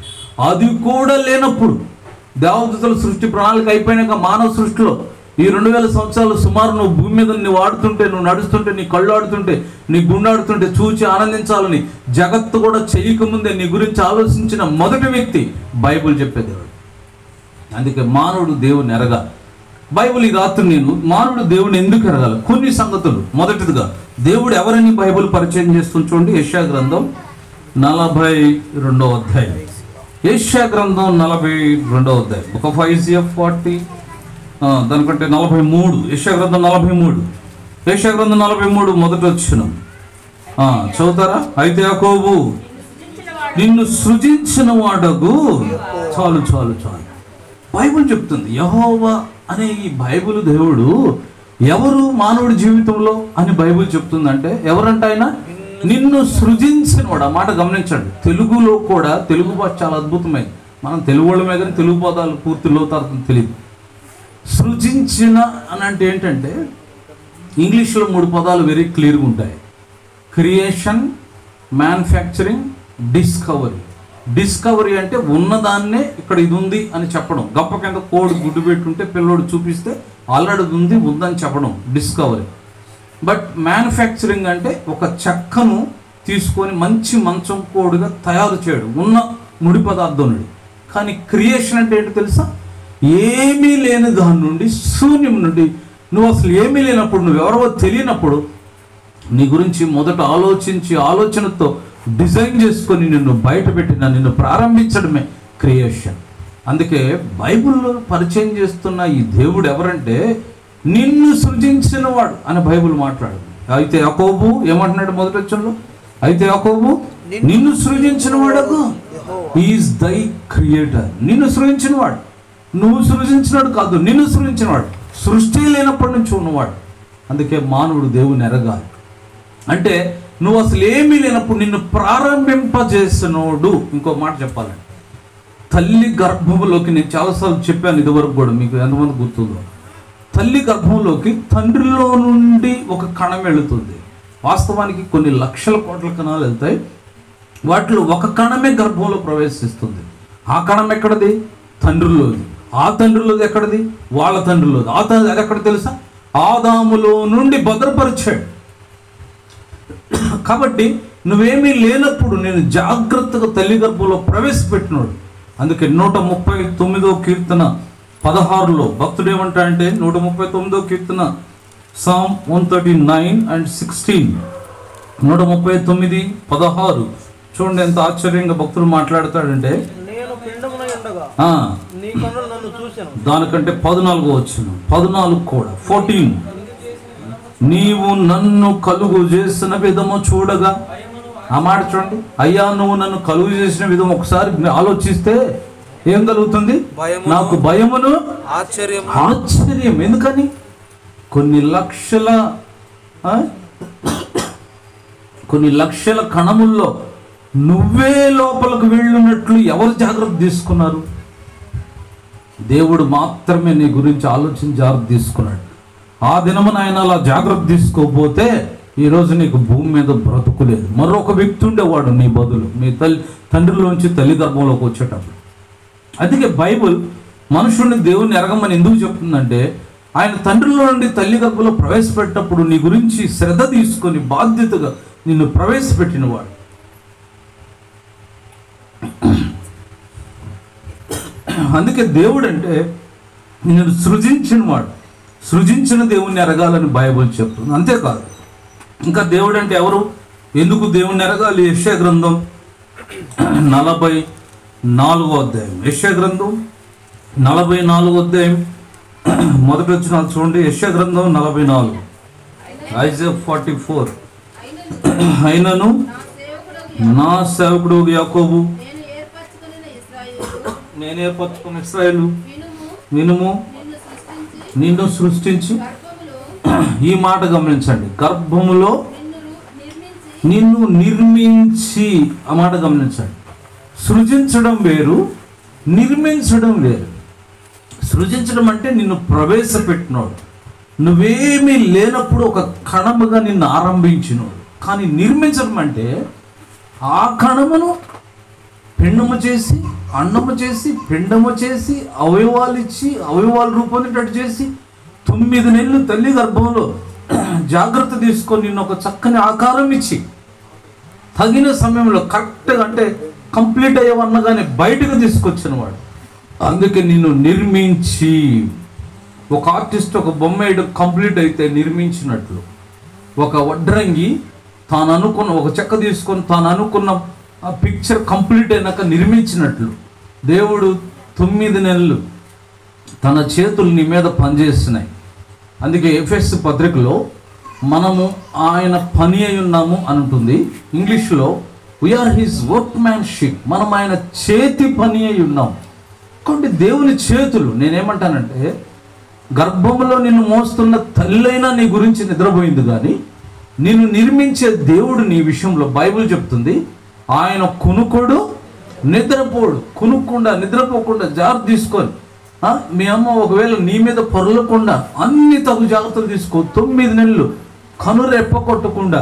అది కూడా లేనప్పుడు, దేవదూతల సృష్టి ప్రణాళిక అయిపోయినాక మానవ సృష్టిలో ఈ 2000 సంవత్సరాలు సుమారు నువ్వు భూమి మీద నువ్వు ఆడుతుంటే, నువ్వు నడుస్తుంటే, నీ కళ్ళు ఆడుతుంటే, నీ గుండాడుతుంటే చూచి ఆనందించాలని జగత్తు కూడా చేయకముందే నీ గురించి ఆలోచించిన మొదటి వ్యక్తి బైబిల్ చెప్పేదేవాడు. అందుకే మానవుడు దేవుని ఎరగాలి. బైబిల్ ఈ రాత్రి నేను మానవుడు దేవుని ఎందుకు ఎరగాలి? కొన్ని సంగతులు. మొదటిదిగా దేవుడు ఎవరిని బైబిల్ పరిచయం చేస్తుంది చూడండి. యెషయా గ్రంథం 42వ అధ్యాయం. యెషయా గ్రంథం 42వ అధ్యాయం. బుక్ ఆఫ్ ఐజియా 40, దానికంటే 43. యెషయా గ్రంథం 43. యెషయా గ్రంథం 43 మొదటి వచనం చదువుతారా? అయితే యాకోబు నిన్ను సృజించిన వాడగు. చాలు చాలు చాలు. బైబిల్ చెప్తుంది యెహోవా అనే ఈ బైబిల్ దేవుడు ఎవరు మానవుడి జీవితంలో అని బైబిల్ చెప్తుందంటే ఎవరంటే ఆయన నిన్ను సృజించిన వాడు. ఆ మాట గమనించండి. తెలుగులో కూడా, తెలుగు భాష చాలా అద్భుతమైంది. మనం తెలుగు వాళ్ళమే కానీ తెలుగు పదాలు పూర్తి లోతార్థం తెలియదు. సృజించిన అని అంటే ఏంటంటే ఇంగ్లీష్లో 3 పదాలు వెరీ క్లియర్గా ఉంటాయి. Creation, manufacturing, discovery. డిస్కవరీ అంటే ఉన్నదాన్నే ఇక్కడ ఇది ఉంది అని చెప్పడం. గప్ప కింద కోడి గుడ్డు పెట్టుంటే పిల్లోడు చూపిస్తే ఆల్రెడీ ఉందని చెప్పడం డిస్కవరీ. బట్ మ్యానుఫ్యాక్చరింగ్ అంటే ఒక చెక్కను తీసుకొని మంచి మంచం కోడిగా తయారు చేయడం, ఉన్న ముడి పదార్థం నుండి. కానీ క్రియేషన్ అంటే ఏంటో తెలుసా? ఏమీ లేని దాని నుండి, శూన్యం నుండి నువ్వు అసలు ఏమీ లేనప్పుడు, నువ్వెవరో తెలియనప్పుడు నీ గురించి మొదట ఆలోచించి ఆలోచనతో డిజైన్ చేసుకొని నిన్ను బయటపెట్టిన, నిన్ను ప్రారంభించడమే క్రియేషన్. అందుకే బైబిల్లో పరిచయం చేస్తున్న ఈ దేవుడు ఎవరంటే నిన్ను సృజించిన వాడు అని బైబిల్ మాట్లాడు. అయితే యాకోబు ఏమంటున్నాడు మొదటి వచనంలో? అయితే యాకోబు నిన్ను సృజించిన వాడకు, ఈజ్ దై క్రియేటర్. నిన్ను సృజించిన వాడు, నువ్వు సృజించినాడు కాదు, నిన్ను సృజించినవాడు, సృష్టి లేనప్పటి నుంచి ఉన్నవాడు. అందుకే మానవుడు దేవుని ఎరగాలి. అంటే నువ్వు అసలు ఏమీ లేనప్పుడు నిన్ను ప్రారంభింపజేసినోడు. ఇంకో మాట చెప్పాలండి, తల్లి గర్భంలోకి, నేను చాలాసార్లు చెప్పాను ఇదివరకు కూడా, మీకు ఎంతమంది గుర్తుందో, తల్లి గర్భంలోకి తండ్రిలో నుండి ఒక కణం వెళుతుంది. వాస్తవానికి కొన్ని లక్షల కోట్ల కణాలు వెళ్తాయి, వాటిలో ఒక కణమే గర్భంలో ప్రవేశిస్తుంది. ఆ కణం ఎక్కడది? తండ్రిలోది. ఆ తండ్రిలోది ఎక్కడది? వాళ్ళ తండ్రిలోది. అది ఎక్కడ తెలుసా? ఆదాములో నుండి భద్రపరిచాడు. కాబట్టి నువ్వేమీ లేనప్పుడు నేను జాగ్రత్తగా తల్లి గర్భంలో ప్రవేశపెట్టినాడు. అందుకే 139వ కీర్తన 16లో భక్తుడు ఏమంటాడంటే, 139వ కీర్తన Psalm 139 and 16, 139, 16 చూడండి ఎంత ఆశ్చర్యంగా భక్తుడు మాట్లాడతాడంటే, దానికంటే 14 వచ్చును, 14 కూడా 14, నీవు నన్ను కలుగు చేసిన విధము చూడగా. ఆ మాట చూడండి, అయ్యా నువ్వు నన్ను కలుగు చేసిన విధం ఒకసారి ఆలోచిస్తే ఏం కలుగుతుంది? నాకు భయమును ఆశ్చర్యం. ఎందుకని? కొన్ని లక్షల కణముల్లో నువ్వే లోపలికి వెళ్ళినట్లు ఎవరు జాగ్రత్త తీసుకున్నారు? దేవుడు మాత్రమే నీ గురించి ఆలోచించి జాగ్రత్త తీసుకున్నాడు. ఆ దినమున ఆయన అలా జాగ్రత్త తీసుకోకపోతే ఈరోజు నీకు భూమి మీద బ్రతుకులేదు. మరొక వ్యక్తి ఉండేవాడు నీ బదులు, మీ తండ్రిలోంచి తల్లి గర్భంలోకి వచ్చేటప్పుడు. అందుకే బైబుల్ మనుషుడిని దేవుణ్ణి ఎరగమని ఎందుకు చెప్తుందంటే, ఆయన తండ్రిలో నుండి తల్లి గర్భంలో ప్రవేశపెట్టినప్పుడు నీ గురించి శ్రద్ధ తీసుకొని బాధ్యతగా నిన్ను ప్రవేశపెట్టినవాడు. అందుకే దేవుడు అంటే నిన్ను సృజించినవాడు. సృజించిన దేవుణ్ణి ఎరగాలని బైబిల్ చెప్తుంది. అంతేకాదు, ఇంకా దేవుడు అంటే ఎవరు, ఎందుకు దేవుణ్ణి ఎరగాలి? యెషయా గ్రంథం 44వ అధ్యాయం. యెషయా గ్రంథం 44వ అధ్యాయం మొదటి వచనాలు చూడండి. యెషయా గ్రంథం 44, ఐజా 44. అయినను నా సేవకుడు యాకోబు, నేను ఏర్పరచుకున్న ఇశ్రాయేలు, వినుము, నిన్ను సృష్టించి. ఈ మాట గమనించండి, గర్భములో నిన్ను నిర్మించి. ఆ మాట గమనించండి, సృజించడం వేరు, నిర్మించడం వేరు. సృజించడం అంటే నిన్ను ప్రవేశపెట్టినోడు, నువ్వేమీ లేనప్పుడు ఒక కణముగా నిన్ను ఆరంభించినోడు. కానీ నిర్మించడం అంటే ఆ కణమును పిండము చేసి, అన్నము చేసి, పిండము చేసి, అవయవాలు ఇచ్చి, అవయవాలు రూపొందేటట్టు చేసి 9 నెలలు తల్లి గర్భంలో జాగ్రత్త తీసుకొని నిన్ను ఒక చక్కని ఆకారం ఇచ్చి తగిన సమయంలో కరెక్ట్గా, అంటే కంప్లీట్ అయ్యేవన్నగానే బయటకు తీసుకొచ్చిన వాడు. అందుకే నిన్ను నిర్మించి. ఒక ఆర్టిస్ట్ ఒక బొమ్మ వేయడం కంప్లీట్ అయితే నిర్మించినట్లు, ఒక వడ్రంగి తాను అనుకున్న ఒక చెక్క తీసుకొని తాను అనుకున్న ఆ పిక్చర్ కంప్లీట్ అయినాక నిర్మించినట్లు దేవుడు 9 నెలలు తన చేతులు నీ మీద పనిచేస్తున్నాయి. అందుకే ఎఫెస్ పత్రికలో మనము ఆయన పని అయి ఉన్నాము అని ఉంటుంది. ఇంగ్లీష్లో వీఆర్ హిజ్ వర్క్మ్యాన్షిప్, మనం ఆయన చేతి పని అయి ఉన్నాం. కొన్ని దేవుని చేతులు. నేనేమంటానంటే, గర్భంలో నిన్ను మోస్తున్న తల్లైనా నీ గురించి నిద్రపోయింది, కానీ నిన్ను నిర్మించే దేవుడు నీ విషయంలో బైబిల్ చెప్తుంది ఆయన కునుకోడు, నిద్రపోడు. కునుక్కుండా నిద్రపోకుండా జాగ్రత్త తీసుకొని, మీ అమ్మ ఒకవేళ నీ మీద పొరలకుండా అన్ని తగు జాగ్రత్తలు తీసుకో. 9 నెలలు కనురెప్ప కొట్టకుండా,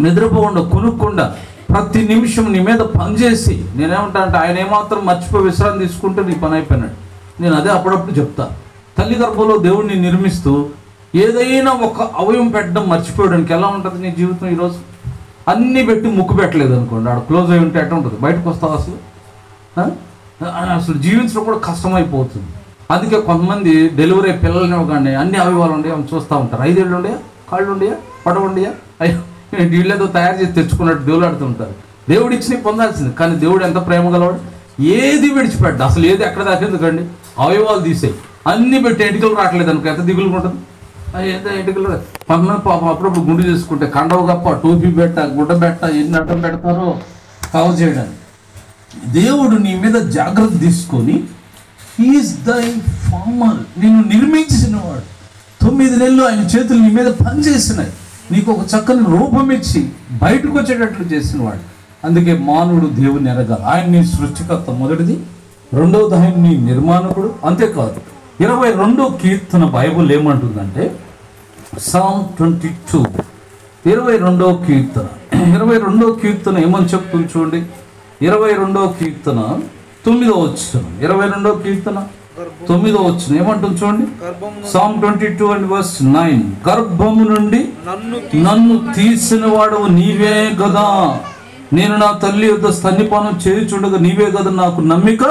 నిద్రపోకుండా, కునుక్కుండా ప్రతి నిమిషం నీ మీద పనిచేసి. నేనేమంటా అంటే, ఆయన ఏమాత్రం మర్చిపోయి విశ్రాంతి తీసుకుంటే నీ పని అయిపోయినాడు. నేను అదే అప్పుడప్పుడు చెప్తా. తల్లి గర్భంలో దేవుడిని నిర్మిస్తూ ఏదైనా ఒక అవయవం పెట్టడం మర్చిపోయడానికి ఎలా ఉంటుంది నీ జీవితం? ఈరోజు అన్నీ పెట్టి ముక్కు పెట్టలేదు అనుకోండి, ఆడ క్లోజ్ అయి ఉంటే ఎట్లా ఉంటుంది? బయటకు వస్తావు అసలు జీవించడం కూడా కష్టమైపోతుంది. అందుకే కొంతమంది డెలివరీ పిల్లల్ని ఇవ్వకండి అన్ని అవయవాలు ఉండేవి అని చూస్తూ ఉంటారు. 5 ఏళ్ళు ఉండయా, కాళ్ళు ఉండయా, పడవ ఉండయా, అయ్యో వీళ్ళేదో తయారు చేసి తెచ్చుకున్నట్టు దేవులాడుతూ ఉంటారు. దేవుడు ఇచ్చినవి పొందాల్సింది. కానీ దేవుడు ఎంత ప్రేమ గలవాడు, ఏది విడిచిపెట్టు. అసలు ఏది ఎక్కడ దాకా ఎందుకండి, అవయవాలు తీసేయి, అన్నీ పెట్టి ఎంటికలు రావట్లేదు అనుకో ఎంత దిగులుగా ఉంటుంది. ఏదో ఎంటికలు కొంతమంది పాపం అప్పుడప్పుడు గుండు చేసుకుంటే కండవ గప్ప, టోపీ పెట్ట, గుడ్డ పెట్ట, ఎన్ని అడ్డం పెడతారో కవర్ చేయడానికి. దేవుడు నీ మీద జాగ్రత్త తీసుకొని హీఈస్ దై ఫార్మర్, నిన్ను నిర్మించినవాడు. 9 నెలలు ఆయన చేతులు నీ మీద పనిచేసినాయి, నీకు ఒక చక్కని రూపం ఇచ్చి బయటకు వచ్చేటట్లు చేసినవాడు. అందుకే మానవుడు దేవుని ఎరగాలి. ఆయన నీ సృష్టికర్త మొదటిది, రెండవది ఆయన నీ నిర్మాణకుడు. అంతేకాదు 22వ కీర్తన బైబుల్ ఏమంటుందంటే సామ్ 22, 22వ కీర్తన 22వ కీర్తన ఏమని చెప్తుంది చూడండి. 22వ కీర్తన 9వ వచనం, 22వ కీర్తన 9వ వచనం ఏమంటుంది చూడండి. సామ్ 22:9, గర్భము నుండి నన్ను తీసిన వాడు నీవే గదా, నేను నా తల్లి యొద్ద స్తన్యపానం చేయుచుండగా నీవే కదా నాకు నమ్మిక.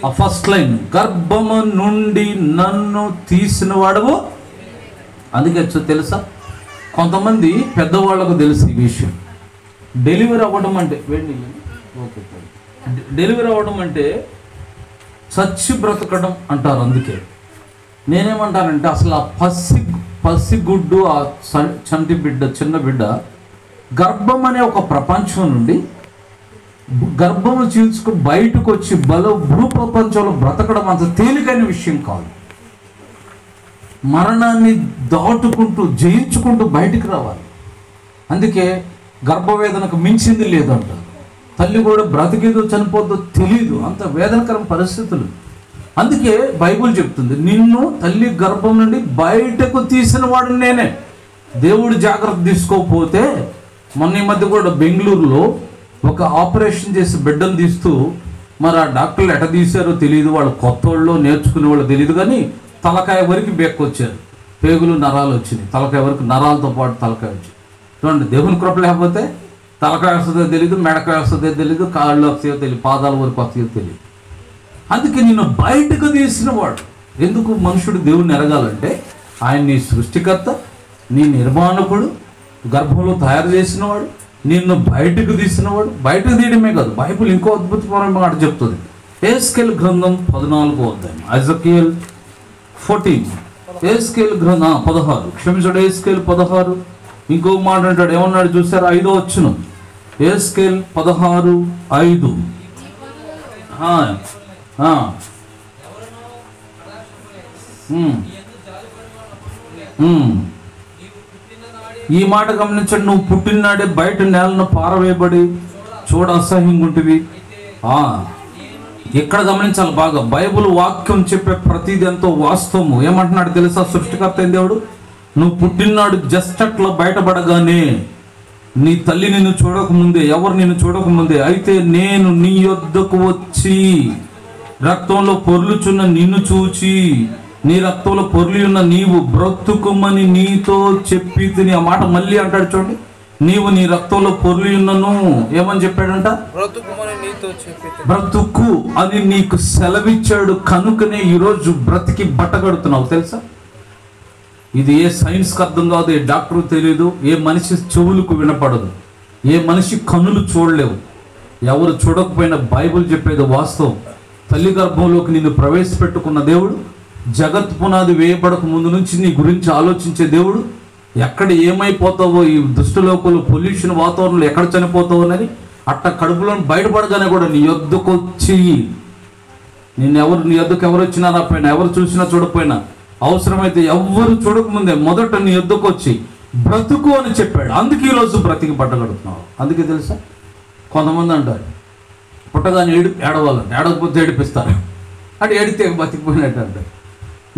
ఆ ఫస్ట్ లైన్, గర్భము నుండి నన్ను తీసిన వాడవు. అందుకే తెలుసా, కొంతమంది పెద్దవాళ్ళకు తెలుసు ఈ విషయం. డెలివరీ అవ్వడం అంటే డెలివరీ అవ్వడం అంటే చచ్చి బ్రతకడం అంటారు. అందుకే నేనేమంటానంటే అసలు ఆ పసిగుడ్డు, ఆ చంటి బిడ్డ, చిన్న బిడ్డ గర్భం అనే ఒక ప్రపంచం నుండి గర్భము చీల్చుకు బయటకు వచ్చి భూ ప్రపంచంలో బ్రతకడం అంత తేలికైన విషయం కాదు. మరణాన్ని దాటుకుంటూ జయించుకుంటూ బయటికి రావాలి. అందుకే గర్భవేదనకు మించింది లేదంటారు. తల్లి కూడా బ్రతికేదో చనిపోద్దో తెలియదు, అంత వేదనకరం పరిస్థితులు. అందుకే బైబుల్ చెప్తుంది, నిన్ను తల్లి గర్భం నుండి బయటకు తీసిన వాడు నేనే. దేవుడు జాగ్రత్త తీసుకోకపోతే, మొన్న ఈ మధ్య కూడా బెంగళూరులో ఒక ఆపరేషన్ చేసి బిడ్డను తీస్తూ, మరి ఆ డాక్టర్లు ఎట తీశారో తెలియదు, వాళ్ళు కొత్త వాళ్ళు నేర్చుకునే వాళ్ళు తెలియదు, కానీ తలకాయ వరకు బెక్కొచ్చారు, పేగులు నరాలు వచ్చినాయి, తలకాయ వరకు నరాలతో పాటు తలకాయ వచ్చింది. చూడండి, దేవుని కృప లేకపోతే తలకాయ వస్తుందో తెలియదు, మెడకాయ వస్తుందో తెలియదు, కాళ్ళు వస్తాయో తెలియదు, పాదాల వరకు వస్తాయో తెలియదు. అందుకే నిన్ను బయటకు తీసిన వాడు. ఎందుకు మనుషుడు దేవుణ్ణి ఎరగాలంటే, ఆయన నీ సృష్టికర్త, నీ నిర్మాణకుడు, గర్భంలో తయారు చేసినవాడు, నిన్ను బయటకు తీసినవాడు. బయటకు తీయడమే కాదు, బైబిల్ ఇంకో అద్భుతమైన మాట చెప్తుంది. ఎహెజ్కేలు గ్రంథం 14వ అధ్యాయం, ఎజెకియల్ 14, ఎహెజ్కేలు గ్రంథం 16, క్షమించండి, ఎహెజ్కేలు 16. ఇంకో మాట అంటాడు, ఏమన్నాడు చూసారు, 5వ వచనం, ఎహెజ్కేలు 16:5. ఈ మాట గమనించండి, నువ్వు పుట్టినాడే బయట నేలను పారవేయబడి చూడ అసహ్యంగా ఉంటుంది. ఎక్కడ గమనించాలి బాగా, బైబుల్ వాక్యం చెప్పే ప్రతిది ఎంతో వాస్తవము. ఏమంటున్నాడు తెలుసా సృష్టికర్త అయిన దేవుడు, నువ్వు పుట్టినాడు జస్ట్ అట్లా బయటపడగానే, నీ తల్లి నిన్ను చూడకముందే, ఎవరు నిన్ను చూడకముందే, అయితే నేను నీ యొద్దకు వచ్చి రక్తంలో పొర్లుచున్న నిన్ను చూచి, నీ రక్తంలో పొర్లి ఉన్న నీవు బ్రతుకుమని నీతో చెప్పి తిని. ఆ మాట మళ్ళీ అంటాడు చూడండి, నీవు నీ రక్తంలో పొర్లి ఉన్నను ఏమని చెప్పాడంట, బ్రతుకు అని నీకు సెలవిచ్చాడు. కనుకనే ఈరోజు బ్రతికి బట్టగడుతున్నావు. తెలుసా, ఇది ఏ సైన్స్కి అర్థం కాదు, ఏ డాక్టర్ తెలియదు, ఏ మనిషి చెవులకు వినపడదు, ఏ మనిషి కన్నులు చూడలేవు, ఎవరు చూడకపోయినా బైబిల్ చెప్పేది వాస్తవం. తల్లి గర్భంలోకి నిన్ను ప్రవేశపెట్టుకున్న దేవుడు, జగత్ పునాది వేయబడక ముందు నుంచి నీ గురించి ఆలోచించే దేవుడు, ఎక్కడ ఏమైపోతావో, ఈ దుష్టలోకంలో పొల్యూషన్ వాతావరణంలో ఎక్కడ చనిపోతావో అని అట్ట కడుపులో బయటపడగానే కూడా నీ యొద్దకు వచ్చి, నీ యొద్దకు ఎవరు వచ్చినా రాపోయినా, ఎవరు చూసినా చూడకపోయినా, అవసరమైతే ఎవ్వరు చూడకముందే మొదట నీ యొద్దకు వచ్చి బ్రతుకు అని చెప్పాడు. అందుకే ఈరోజు బ్రతికి పట్టగడుతున్నావు. అందుకే తెలుసా, కొంతమంది అంటారు పుట్టగానే ఏడవాలంటే, ఏడకపోతే ఏడిపిస్తారు అంటే, ఏడితే బతికిపోయినట్టు అంటారు.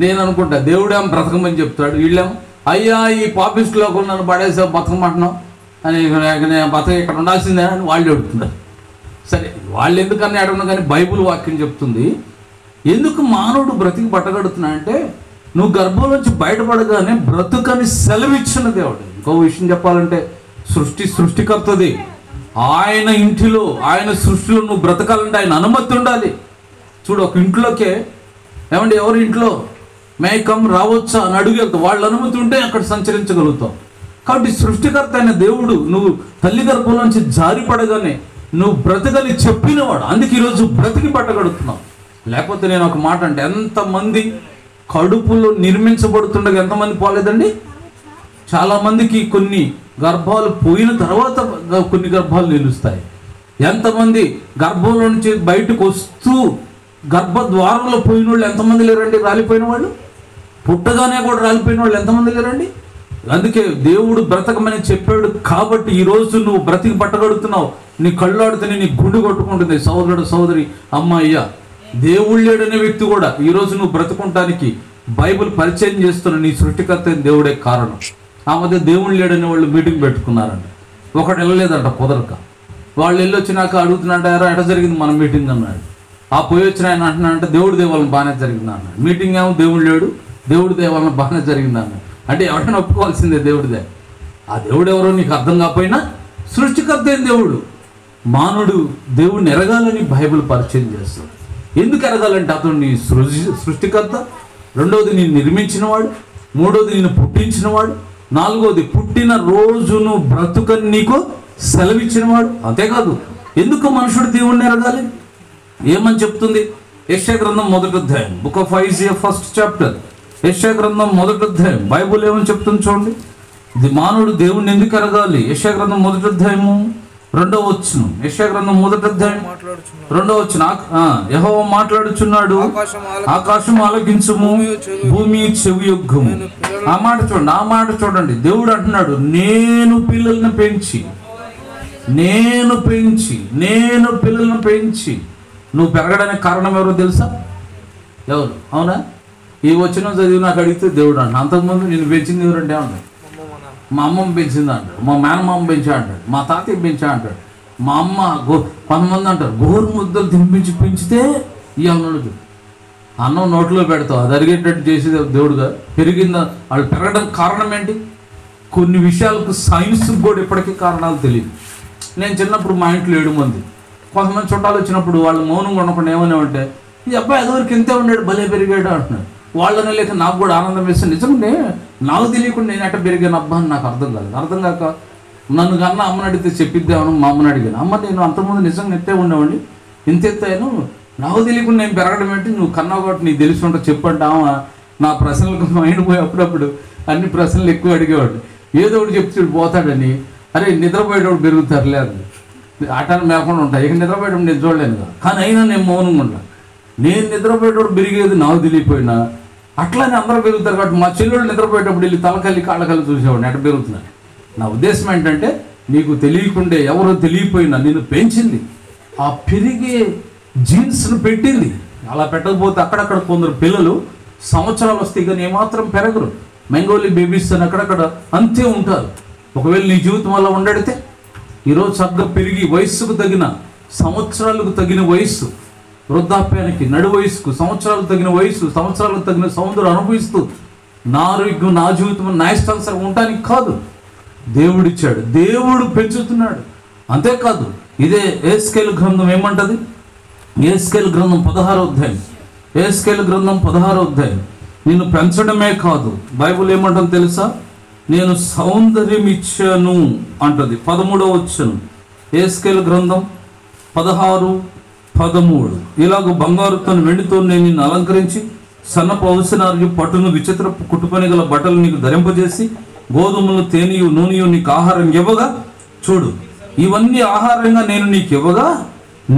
నేను అనుకుంటా దేవుడేమో బ్రతకమని చెప్తాడు, వీళ్ళేమో అయ్యా ఈ పాపిస్టులోకి నన్ను పడేసా బతకమంటున్నావు అని, బతక ఇక్కడ ఉండాల్సిందే అని వాళ్ళు అడుగుతున్నారు. సరే, వాళ్ళు ఎందుకన్నా అడగను, కానీ బైబుల్ వాక్యం చెప్తుంది ఎందుకు మానవుడు బ్రతికి పట్టగడుతున్నా అంటే, నువ్వు గర్భంలోంచి బయటపడగానే బ్రతుకని సెలవిచ్చిన దేవుడు. ఇంకో విషయం చెప్పాలంటే, సృష్టికర్తది, ఆయన ఇంటిలో, ఆయన సృష్టిలో నువ్వు బ్రతకాలంటే ఆయన అనుమతి ఉండాలి. చూడు, ఒక ఇంట్లోకే ఏమండి ఎవరి ఇంట్లో మేకం రావచ్చా అని అడిగేళ్తాం. వాళ్ళు అనుమతి ఉంటే అక్కడ సంచరించగలుగుతాం. కాబట్టి సృష్టికర్త అయిన దేవుడు నువ్వు తల్లి గర్భంలోంచి జారిపడగానే నువ్వు బ్రతకని చెప్పినవాడు. అందుకే ఈరోజు బ్రతికి పట్టగడుగుతున్నావు. లేకపోతే నేను ఒక మాట అంటే, ఎంతమంది కడుపులో నిర్మించబడుతుండగా ఎంతమంది పోలేదండి? చాలామందికి కొన్ని గర్భాలు పోయిన తర్వాత కొన్ని గర్భాలు నిలుస్తాయి. ఎంతమంది గర్భంలో నుంచి బయటకు వస్తూ గర్భద్వారంలో పోయిన వాళ్ళు ఎంతమంది లేరండి? రాలిపోయిన వాళ్ళు, పుట్టగానే కూడా రాలిపోయిన వాళ్ళు ఎంతమంది లేరండి? అందుకే దేవుడు బ్రతకమని చెప్పాడు కాబట్టి ఈరోజు నువ్వు బ్రతికి పట్టగడుగుతున్నావు. నీ కళ్ళాడితేనే నీ గుండు కొట్టుకుంటుంది. సోదరుడు సోదరి, అమ్మ అయ్యా, దేవుడు లేడనే వ్యక్తి కూడా ఈరోజు నువ్వు బ్రతుకుంటానికి బైబిల్ పరిచయం చేస్తున్న నీ సృష్టికర్త దేవుడే కారణం. ఆ మధ్య దేవుడు లేడనే వాళ్ళు మీటింగ్ పెట్టుకున్నారంట. ఒకటి వెళ్ళలేదంట కుదరక. వాళ్ళు వెళ్ళొచ్చినాక అడుగుతున్నాంట, ఎట జరిగింది మన మీటింగ్ అన్నాడు. ఆ పోయి వచ్చిన ఆయన అంటున్నాడంటే దేవుడి దేవాలన బాగానే జరిగింది అన్నాడు. మీటింగ్ ఏమో దేవుడు లేడు, దేవుడి దేవాలన బాగానే జరిగింది అన్నాడు. అంటే ఎవరైనా ఒప్పుకోవాల్సిందే దేవుడిదే. ఆ దేవుడు ఎవరో నీకు అర్థం కాకపోయినా సృష్టికర్త అయిన దేవుడు. మానవుడు దేవుడిని ఎరగాలని బైబిల్ పరిచయం చేస్తాడు. ఎందుకు ఎరగాలంటే అతను నీ సృష్టికర్త, రెండవది నేను నిర్మించినవాడు, మూడవది నేను పుట్టించినవాడు, నాలుగవది పుట్టిన రోజును బ్రతుకని నీకు సెలవిచ్చినవాడు. అంతేకాదు ఎందుకు మనుషుడు దేవుణ్ణి ఎరగాలి? ఏమని చెప్తుంది యెషయా గ్రంథం 1వ అధ్యాయం, book of Isaiah 1st chapter. యెషయా గ్రంథం 1వ అధ్యాయం బైబుల్ ఏమని చెప్తుంది చూడండి. మానవుడు దేవుణ్ణి ఎందుకు ఎరగాలి? యెషయా గ్రంథం 1వ అధ్యాయము 2వ వచనం. యెషయా గ్రంథం 1వ అధ్యాయం 2వ వచనం. యెహోవా మాట్లాడుచున్నాడు, ఆకాశం ఆలకించుము, భూమి చెవియొగ్గుము. ఆ మాట చూడండి. దేవుడు అంటున్నాడు, నేను పిల్లల్ని పెంచి నువ్వు పెరగడానికి కారణం ఎవరో తెలుసా? ఎవరు? అవునా? ఈ వచనం చదివి నాకు అడిగితే దేవుడు అంట. అంతకుముందు నేను పెంచింది ఎవరంటే అంటాడు, మా అమ్మమ్మ పెంచింది అంటాడు, మా మేనమామ పెంచా అంటాడు, మా తాతయ్య పెంచా అంటాడు, మా అమ్మ కొంతమంది అంటారు గోరు ముద్దలు తినిపించి పెంచితే ఈ అన్నోడు అన్నం నోట్లో పెడతావు, అది అరిగేటట్టు చేసేది దేవుడుగా. పెరిగిందా? వాళ్ళు పెరగడానికి కారణం ఏంటి? కొన్ని విషయాలకు సైన్స్కి కూడా ఇప్పటికీ కారణాలు తెలియదు. నేను చిన్నప్పుడు మా ఇంట్లో 7 మంది, కొంతమంది చుట్టాలు వచ్చినప్పుడు వాళ్ళు మౌనంగా ఉండకుండా ఏమనేమంటే, ఈ అబ్బాయి అదివరకు ఇంతే ఉన్నాడు, భలే పెరిగాడు అంటున్నాడు. వాళ్ళని లేక నాకు కూడా ఆనందం వేస్తే, నిజంగానే నాకు తెలియకుండా నేను ఎట్ట పెరిగాను అబ్బా అని నాకు అర్థం కాలేదు. అర్థం కాక నన్ను కన్నా అమ్మని అడిగితే చెప్పిద్దామని మా అమ్మని అడిగాను. అమ్మ, నేను అంతకుముందు నిజంగా ఎత్తే ఉండేవాడిని, ఇంత ఎత్తాను, నాకు తెలియకుండా నేను పెరగడం ఏంటి, నువ్వు కన్నా కాబట్టి నీకు తెలిసి ఉంటా చెప్పంటే నా ప్రశ్నలకు మైండ్ పోయి అప్పుడప్పుడు అన్ని ప్రశ్నలు ఎక్కువ అడిగేవాడు. ఏదో ఒకటి చెప్తాడు పోతాడని. అరే నిద్రపోయేటప్పుడు పెరుగుతారు లేదు, ఆటలు మేకుండా ఉంటాయి. ఇక నిద్రపోయేటప్పుడు నేను చూడలేను కదా, కానీ అయినా నేను మౌనంగా ఉంటాను. నేను నిద్రపోయేటప్పుడు పెరిగేది నాకు తెలియపోయినా అట్లానే అందరూ పెరుగుతారు. కాబట్టి మా చెల్లెళ్ళు నిద్రపోయేటప్పుడు వెళ్ళి తలకల్లి కాళ్ళకల్లి చూసేవాడిని ఎట్ట పెరుగుతున్నాను. నా ఉద్దేశం ఏంటంటే, నీకు తెలియకుండే ఎవరో తెలియపోయినా నిన్ను పెంచింది, ఆ పెరిగే జీన్స్ను పెట్టింది. అలా పెట్టకపోతే అక్కడక్కడ కొందరు పిల్లలు సంవత్సరాలు వస్తాయి కానీ ఏమాత్రం పెరగరు. మెంగోలీ బేబీస్ అని అక్కడక్కడ అంతే ఉంటారు. ఒకవేళ నీ జీవితం అలా ఉండడితే ఈరోజు చక్కగా పెరిగి వయస్సుకు తగిన సంవత్సరాలకు తగిన వయస్సు, వృద్ధాప్యానికి నడు వయసుకు సంవత్సరాలకు తగిన వయసు, సంవత్సరాలకు తగిన సౌందర్యం అనుభవిస్తూ నా ఆరోగ్యం నా జీవితం నా ఇష్టానుసారం ఉండడానికి కాదు దేవుడిచ్చాడు, దేవుడు పెంచుతున్నాడు. అంతేకాదు ఇదే యెహెజ్కేలు గ్రంథం ఏమంటది? యెహెజ్కేలు గ్రంథం 16వ అధ్యాయం, యెహెజ్కేలు గ్రంథం 16వ అధ్యాయం. నిన్ను పెంచడమే కాదు, బైబుల్ ఏమంటుంది తెలుసా? నేను సౌందర్యం ఇచ్చాను అంటది. 13వ వచనం యెహెజ్కేలు గ్రంథం 16:13. ఇలాగ బంగారుతో వెండితో నేను నిన్ను అలంకరించి సన్నపు అవసరాలు పట్టును విచిత్రపు కుట్టుపని గల బట్టలు నీకు ధరింపజేసి గోధుమలు తేనెయు నూనెయు నీకు ఆహారం ఇవ్వగా, చూడు ఇవన్నీ ఆహారంగా నేను నీకు ఇవ్వగా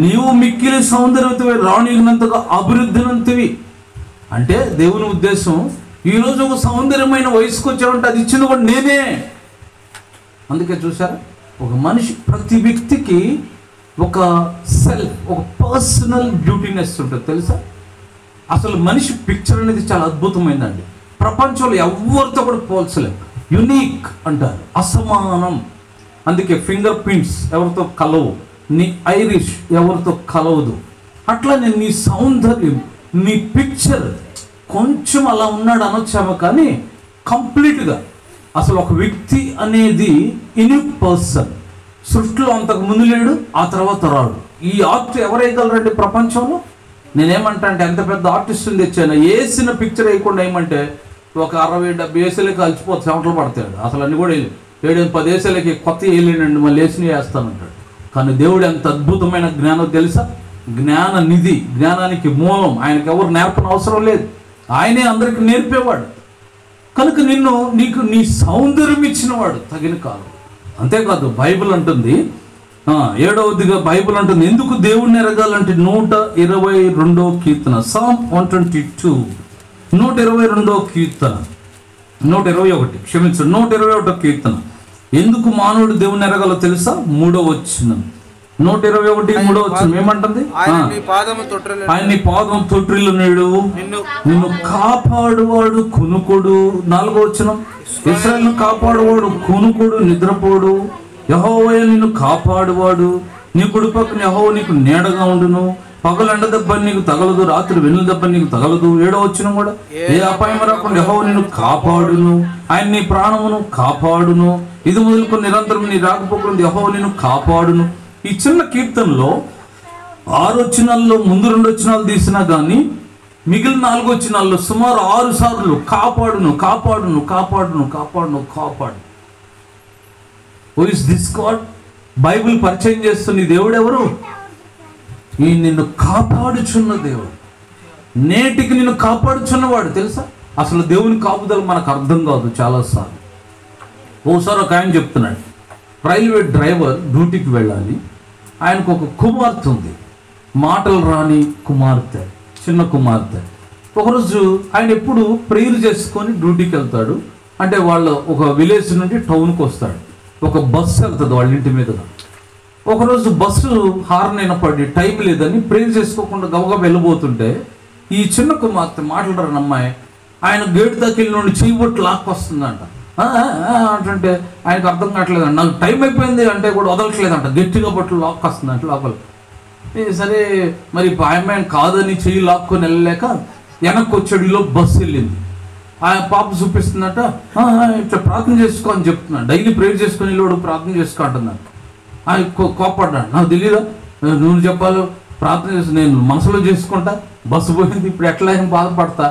నీవు మిక్కిలి సౌందర్యవతివి, రాణినంతగా అభివృద్ధినంతివి. అంటే దేవుని ఉద్దేశం, ఈరోజు ఒక సౌందర్యమైన వయసుకు వచ్చావంటే అది ఇచ్చింది కూడా నేనే. అందుకే చూసారా, ఒక మనిషి ప్రతి వ్యక్తికి ఒక సెల్ఫ్, ఒక పర్సనల్ బ్యూటీనెస్ ఉంటుంది తెలుసా. అసలు మనిషి పిక్చర్ అనేది చాలా అద్భుతమైందండి. ప్రపంచంలో ఎవరితో కూడా పోల్చలేం. యునీక్ అంటారు, అసమానం. అందుకే ఫింగర్ ప్రింట్స్ ఎవరితో కలవు, నీ ఐరిష్ ఎవరితో కలవదు. అట్లానే నీ సౌందర్యం, నీ పిక్చర్ కొంచెం అలా ఉన్నాడు అనొచ్చామో కానీ కంప్లీట్గా అసలు ఒక వ్యక్తి అనేది యూనిక్ పర్సన్. సృష్టిలో అంతకు ముందు లేడు, ఆ తర్వాత రాడు. ఈ ఆర్ట్ ఎవరేయగలరండి ప్రపంచంలో? నేనేమంటా అంటే ఎంత పెద్ద ఆర్టిస్టుని తెచ్చాను, వేసిన పిక్చర్ వేయకుండా ఏమంటే ఒక 60-70 ఏసీలకి కలిసిపోతే చెమటలు పడతాడు. అసలు అన్ని కూడా 7-10 ఏసీలకి కొత్త వేయలేనండి, మళ్ళీ వేసినవి వేస్తానంటాడు. కానీ దేవుడు ఎంత అద్భుతమైన జ్ఞానం తెలుసా? జ్ఞాన నిధి, జ్ఞానానికి మూలం. ఆయనకి ఎవరు నేర్పని అవసరం లేదు, ఆయనే అందరికి నేర్పేవాడు. కనుక నీకు నీ సౌందర్యం ఇచ్చినవాడు తగిన కాలం. అంతేకాదు బైబిల్ అంటుంది, 7వదిగా బైబిల్ అంటుంది, ఎందుకు దేవుణ్ణి ఎరగాలంటే 122వ కీర్తన, Psalm 122, 122వ కీర్తన, 121 క్షమించండి, 121వ కీర్తన. ఎందుకు మానవుడు దేవుణ్ణి ఎరగాలో తెలుసా? 3వ వచనం, 121 3వ వచనం ఏమంటుంది? ఆయన నీ పాదం తొట్రిల్లు నేడు, నిన్ను కాపాడువాడు కునుకుడు. 4వ వచనం, ఇశ్రాయేలును కాపాడువాడు కునుకుడు నిద్రపోడు. యెహోవా నిన్ను కాపాడువాడు, నీ కుడి పక్కన యెహోవా నీకు నీడగా ఉండును. పగలు ఎండ దెబ్బ నీకు తగలదు, రాత్రి వెన్ను దెబ్బ నీకు తగలదు. 7వ వచనం కూడా, ఏ అపాయం రాకుండా యెహోవా నిన్ను కాపాడును, ఆయన నీ ప్రాణమును కాపాడును. ఇది మొదలుకొని నిరంతరం నీ రాకపోకుండా యెహోవా నిన్ను కాపాడును. ఈ చిన్న కీర్తనలో 6 వచనాల్లో ముందు 2 వచనాలు తీసినా కానీ మిగిలిన 4 వచనాల్లో సుమారు 6 సార్లు కాపాడును కాపాడును కాపాడును కాపాడును కాపాడు. Who is this God? Bible పరిచయం చేస్తున్న ఈ దేవుడు ఎవరు? ఈ నిన్ను కాపాడుచున్న దేవుడు, నేటికి నిన్ను కాపాడుచున్నవాడు. తెలుసా? అసలు దేవుని కాపుదల మనకు అర్థం కాదు చాలాసార్లు. ఓసారి ఒక ఆయన చెప్తున్నాడు, రైల్వే డ్రైవర్ డ్యూటీకి వెళ్ళాలి, ఆయనకు ఒక కుమార్తె ఉంది, మాటలు రాని కుమార్తె, చిన్న కుమార్తె. ఒకరోజు ఆయన ఎప్పుడు ప్రేయర్ చేసుకొని డ్యూటీకి వెళ్తాడు. అంటే వాళ్ళ ఒక విలేజ్ నుండి టౌన్కి వస్తాడు, ఒక బస్సు వెళ్తుంది వాళ్ళ ఇంటి మీదుగా. ఒకరోజు బస్సు హార్న్ అయిన పడి టైం లేదని ప్రేయర్ చేసుకోకుండా గబగబా వెళ్ళబోతుంటే ఈ చిన్న కుమార్తె, మాట్లాడరాని అమ్మాయి, ఆయన గేటు దగ్గర నుండి చేయబొట్టు లాక్కొస్తుందంట. అంటే ఆయనకు అర్థం కావట్లేదంట, నాకు టైం అయిపోయింది అంటే కూడా వదలట్లేదంట, గట్టిగా బొట్లు లాక్కొస్తుందంట లోపల. సరే మరి ఆయన కాదని చెయ్యి లాక్కొని వెళ్ళలేక వెనక్కి వచ్చేడిలో బస్సు వెళ్ళింది. ఆయన పాప చూపిస్తుందట, ఇట్లా ప్రార్థన చేసుకో అని చెప్తున్నాడు. డైలీ ప్రేయర్ చేసుకొని వెళ్ళాడు, ప్రార్థన చేసుకో అంటున్నాడు. ఆయన కోప్పడ్డాడు, నాకు తెలియదా నువ్వు చెప్పాలి, ప్రార్థన చేసి నేను మనసులో చేసుకుంటా, బస్సు పోయింది ఇప్పుడు ఎట్లా అయినా బాధపడతా.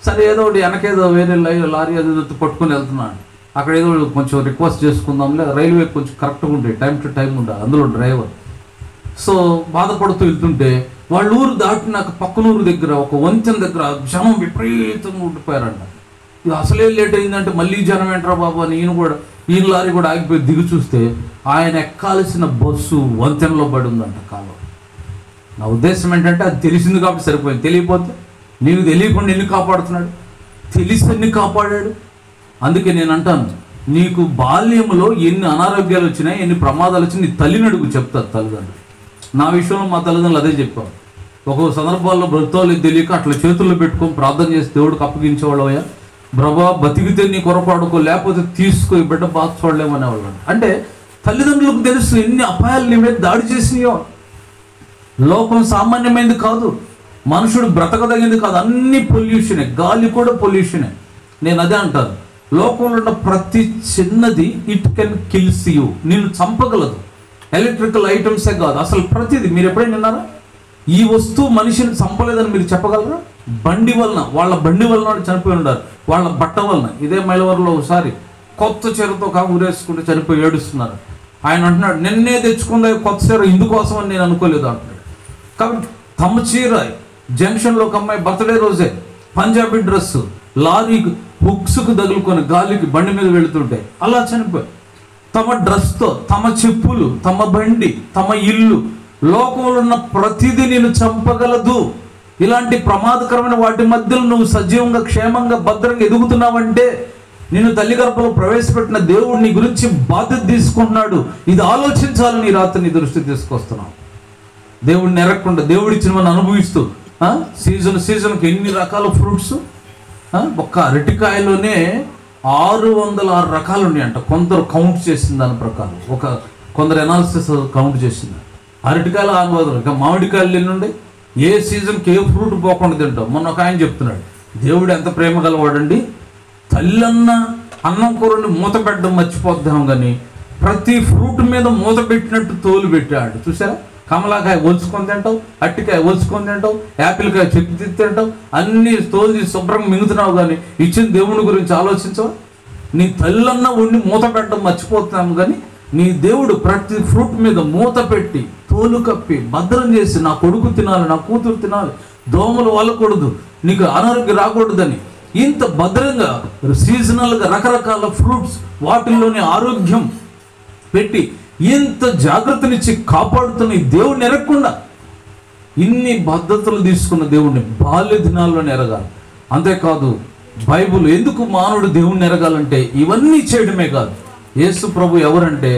సరే ఏదో ఒకటి వెనకేదో వేరే లారీ ఏదో పట్టుకొని వెళ్తున్నాడు. అక్కడ ఏదో కొంచెం రిక్వెస్ట్ చేసుకుందాంలే, రైల్వే కొంచెం కరెక్ట్గా ఉండే, టైం టు టైం ఉండాలి అందులో డ్రైవర్. సో బాధపడుతూ వెళ్తుంటే వాళ్ళ ఊరు దాటినాక పక్కనూరు దగ్గర ఒక వంతెన దగ్గర జనం విపరీతంగా ఉండిపోయారంట. ఇది అసలే లేట్ అయిందంటే మళ్ళీ జనం ఏంట్రా బాబు అని ఈయన లారీ కూడా ఆగిపోయి దిగి చూస్తే ఆయన ఎక్కాల్సిన బస్సు వంతెనలో పడి ఉందంట కాలం. నా ఉద్దేశం ఏంటంటే అది తెలిసింది కాబట్టి సరిపోయింది, తెలియకపోతే నీకు తెలియకుండా ఎన్ని కాపాడుతున్నాడు, తెలిసి ఎన్ని కాపాడాడు. అందుకే నేను అంటాను, నీకు బాల్యంలో ఎన్ని అనారోగ్యాలు వచ్చినాయి, ఎన్ని ప్రమాదాలు వచ్చినాయి, నీ తల్లిని అడుగు చెప్తారు తల్లిదండ్రులు. నా విషయంలో మా తల్లిదండ్రులు అదే చెప్పారు. ఒక్కొక్క సందర్భాల్లో బ్రతకాలు తెలియక అట్లా చేతుల్లో పెట్టుకొని ప్రార్థన చేసి దేవుడికి అప్పగించేవాళ్ళవయ్యా, ప్రభా బతికితే నీ కొరపాడుకో, లేకపోతే తీసుకో, ఈ బిడ్డ బాధ చూడలేమనేవాళ్ళు. అంటే తల్లిదండ్రులకు తెలుసు ఎన్ని అపాయాలు నీ మీద దాడి చేసినాయో. లోకం సామాన్యమైనది కాదు, మనుషుడు బ్రతకదగింది కాదు, అన్ని పొల్యూషనే, గాలి కూడా పొల్యూషనే. నేను అదే అంటాను, లోకంలో ఉన్న ప్రతి చిన్నది ఇట్ కెన్ కిల్స్ యూ, నిన్ను చంపగలదు. ఎలక్ట్రికల్ ఐటమ్సే కాదు, అసలు ప్రతిదీ. మీరు ఎప్పుడైనా విన్నారా ఈ వస్తువు మనిషిని చంపలేదని మీరు చెప్పగలరా? బండి వలన, వాళ్ళ బండి వలన చనిపోయి ఉన్నారు, వాళ్ళ బట్ట వలన. ఇదే మైలవరంలో ఒకసారి కొత్త చీరతో ఊరేసుకుంటే చనిపోయి ఏడుస్తున్నారు. ఆయన అంటున్నాడు, నిన్నే తెచ్చుకుందే కొత్త చీర ఇందుకోసం అని నేను అనుకోలేదు అంటున్నాడు. కాబట్టి తమ చీర జంక్షన్లో ఒక అమ్మాయి బర్త్డే రోజే పంజాబీ డ్రెస్సు లారీ హుక్స్కు తగులుకొని గాలికి బండి మీద వెళుతుంటే అలా చనిపోయి, తమ డ్రెస్తో, తమ చెప్పులు, తమ బండి, తమ ఇల్లు, లోకంలో ఉన్న ప్రతిదీ నేను చంపగలదు. ఇలాంటి ప్రమాదకరమైన వాటి మధ్యలో నువ్వు సజీవంగా క్షేమంగా భద్రంగా ఎదుగుతున్నావంటే నిన్ను తల్లి గర్భంలో ప్రవేశపెట్టిన దేవుడు నీ గురించి బాధ్యత తీసుకుంటున్నాడు. ఇది ఆలోచించాలని ఈ రాత్రి నీ దృష్టి తీసుకొస్తున్నావు. దేవుడిని ఎరగకుండా దేవుడిచ్చిన మనం అనుభవిస్తూ సీజన్కి ఎన్ని రకాల ఫ్రూట్స్, ఒక్క అరటికాయలోనే 606 రకాలు ఉన్నాయంట. కొందరు కౌంట్ చేసిన దాని ప్రకారం, కొందరు ఎనాలిసిస్ కౌంట్ చేసింది. అరటికాయలు 600, ఇంకా మామిడికాయలు ఎన్నుండే, ఏ సీజన్కి ఏ ఫ్రూట్ పోకుండా తింటాం. మొన్న ఒక ఆయన చెప్తున్నాడు, దేవుడు ఎంత ప్రేమ గలవాడండి, తల్లన్న అన్నం కూరని మూత పెట్టడం మర్చిపోద్దాం కానీ ప్రతి ఫ్రూట్ మీద మూత పెట్టినట్టు తోలు పెట్టాడు. చూసారా? కమలాకాయ ఒలుచుకొని తింటావు, అట్టికాయ ఒలుచుకొని తింటావు, యాపిల్కాయ చెట్టు తింటావు, అన్ని తోలి శుభ్రంగా మింగుతున్నావు. కానీ ఇచ్చిన దేవుడి గురించి ఆలోచించవు. నీ తల్లన్న ఉండి మూత పెట్టడం మర్చిపోతున్నాము. కానీ నీ దేవుడు ప్రతి ఫ్రూట్ మీద మూత పెట్టి తోలు కప్పి భద్రం చేసి, నా కొడుకు తినాలి, నా కూతురు తినాలి, దోమలు వల్లకూడదు, నీకు అనారోగ్యం రాకూడదని ఇంత భద్రంగా సీజనల్గా రకరకాల ఫ్రూట్స్ వాటిల్లోని ఆరోగ్యం పెట్టి ఇంత జాగ్రత్తనిచ్చి కాపాడుతున్న ఈ దేవుడిని ఎరగకుండా ఇన్ని భద్రతలు తీసుకున్న దేవుడిని బాల్య దినాల్లోనే ఎరగాలి. అంతేకాదు బైబుల్ ఎందుకు మానవుడు దేవుణ్ణి ఎరగాలంటే ఇవన్నీ చేయడమే కాదు, యేసు ప్రభు ఎవరంటే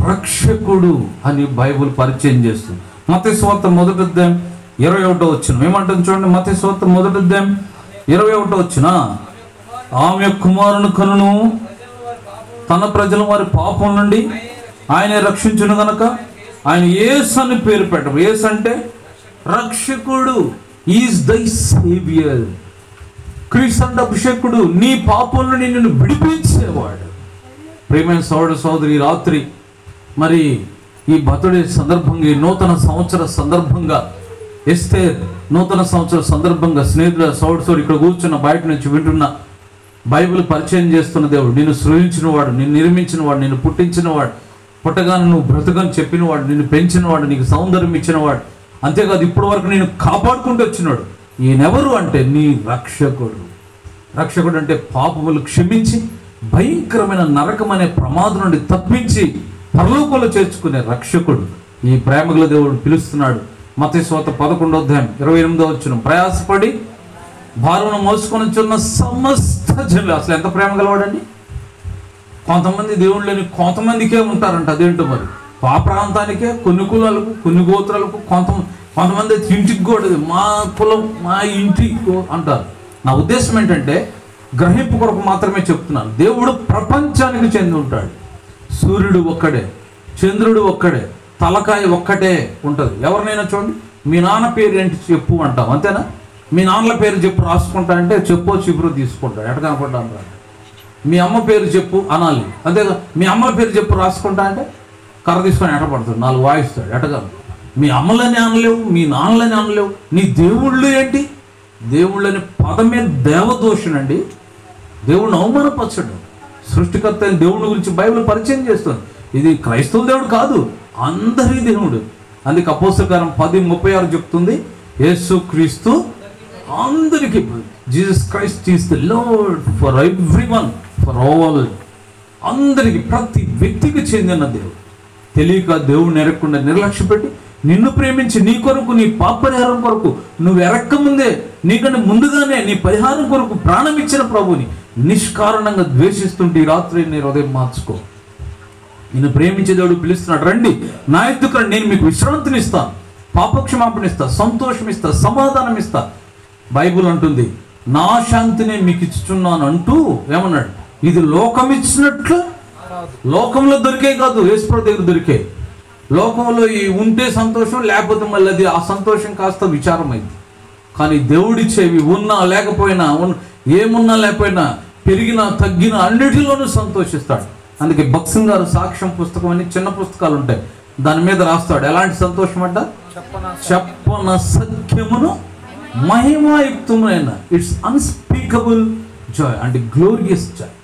రక్షకుడు అని బైబుల్ పరిచయం చేస్తుంది. మత్తయి సువార్త 1వ అధ్యాయం 21వ వచనం ఏమంటుంది చూడండి. మత్తయి సువార్త 1వ అధ్యాయం 21వ వచనం, ఆమె కుమారుని కనును తన ప్రజల వారి పాపం నుండి ఆయన రక్షించును గనక ఆయన యేసు అని పేరు పెట్టరు. యేసు అంటే రక్షకుడు, ఈజ్ దై సేవియర్. క్రీస్తు అంటే అభిషేకుడు, నీ పాపం నుండి నిన్ను విడిపించేవాడు. ప్రియమైన సోదర సోదరి, రాత్రి మరి ఈ బర్త్డే సందర్భంగా, ఈ నూతన సంవత్సర సందర్భంగా, ఎస్తేర్ నూతన సంవత్సర సందర్భంగా స్నేహితుల సోదరుడు ఇక్కడ కూర్చున్న బయట నుంచి వింటున్న బైబిల్ పరిచయం చేస్తున్న దేవుడు, నిన్ను సృజించినవాడు, నిన్ను నిర్మించినవాడు, నిన్ను పుట్టించినవాడు, పుట్టగానే నువ్వు బ్రతుకని చెప్పినవాడు, నిన్ను పెంచినవాడు, నీకు సౌందర్యం ఇచ్చినవాడు, అంతేకాదు ఇప్పటి వరకు నేను కాపాడుకుంటూ వచ్చినాడు. ఈయనెవరు అంటే నీ రక్షకుడు. రక్షకుడు అంటే పాపములు క్షమించి భయంకరమైన నరకం అనే ప్రమాదం నుండి తప్పించి పరలోకంలో చేర్చుకునే రక్షకుడు. ఈ ప్రేమగల దేవుడు పిలుస్తున్నాడు. మత్తయి సువార్త 11వ అధ్యాయం 28వ వచనం, ప్రయాసపడి భారమును మోసుకొని వచ్చున్న సమస్త జనులు. అసలు ఎంత ప్రేమ గలవాడండి. కొంతమంది దేవుళ్ళని కొంతమందికే ఉంటారంట. అదేంటో మరి ఆ ప్రాంతానికే, కొన్ని కులాలకు, కొన్ని గోత్రాలకు, కొంతమంది ఇంటికి కూడా మా కులం మా ఇంటి అంటారు. నా ఉద్దేశం ఏంటంటే గ్రహింపు కొరకు మాత్రమే చెప్తున్నాను. దేవుడు ప్రపంచానికి చెంది ఉంటాడు. సూర్యుడు ఒక్కడే, చంద్రుడు ఒక్కడే, తలకాయ ఒక్కటే ఉంటుంది. ఎవరినైనా చూడండి, మీ నాన్న పేరు ఏంటి చెప్పు అంటాం, అంతేనా? మీ నాన్నల పేరు చెప్పు రాసుకుంటా అంటే చెప్పో చిపురు తీసుకుంటాడు, ఎట కనపడ్డా అంటారు. మీ అమ్మ పేరు చెప్పు అనాలి, అంతేగా. మీ అమ్మల పేరు చెప్పు రాసుకుంటా అంటే కర్ర తీసుకొని ఎటపడతాడు, 4 వాయిస్తాడు, ఎటగా. మీ అమ్మలని అనలేవు, మీ నాన్నలని అనలేవు. నీ దేవుళ్ళు ఏంటి? దేవుళ్ళని పదమే దేవదోషునండి. దేవుడిని అవమానపరచడు. సృష్టికర్త అయిన దేవుడి గురించి బైబిల్ పరిచయం చేస్తుంది. ఇది క్రైస్తవుల దేవుడు కాదు, అందరి దేవుడు. అందుకే అపోస్తలుల కార్యం 10:36 చెప్తుంది, యేసు క్రీస్తు అందరికీ, Jesus Christ is the lord for everyone, for all. అందరికి, ప్రతి వ్యక్తికి చెందిన దేవుడు. తెలియక దేవుడిని ఎరగకుండా నిర్లక్ష్య పెట్టి నిన్ను ప్రేమించి నీ కొరకు, నీ పాప పరిహారం కొరకు, నువ్వు ఎరక్కముందే, నీకంటే ముందుగానే నీ పరిహారం కొరకు ప్రాణం ఇచ్చిన ప్రభుని నిష్కారణంగా ద్వేషిస్తుంటే ఈ రాత్రి నీ హృదయం మార్చుకో. నిన్ను ప్రేమించే దేవుడు పిలుస్తున్నాడు, రండి నా ఎద్దుకు రండి, నేను మీకు విశ్రాంతిని ఇస్తాను, పాపక్షమాపణ ఇస్తా, సంతోషం ఇస్తా, సమాధానం ఇస్తా. బైబుల్ అంటుంది, నా శాంతిని మీకు ఇచ్చుచున్నాను అంటూ ఏమన్నాడు? ఇది లోకం ఇచ్చినట్లు, లోకంలో దొరికే కాదు, యేసుప్రభు దగ్గర దొరికే. లోకంలో ఈ ఉంటే సంతోషం, లేకపోతే మళ్ళీ అది ఆ సంతోషం కాస్త విచారం అయింది. కానీ దేవుడిచ్చేవి ఉన్నా లేకపోయినా, ఏమున్నా లేకపోయినా, పెరిగినా తగ్గినా అన్నిటిలోనూ సంతోషిస్తాడు. అందుకే భక్సింగ్ గారు సాక్ష్యం పుస్తకం అని చిన్న పుస్తకాలు ఉంటాయి, దాని మీద రాస్తాడు ఎలాంటి సంతోషం అంట, చెప్పన సత్యమును మహిమాయుక్తమైన, ఇట్స్ అన్స్పీకబుల్ జాయ్ అంటే గ్లోరియస్ జాయ్.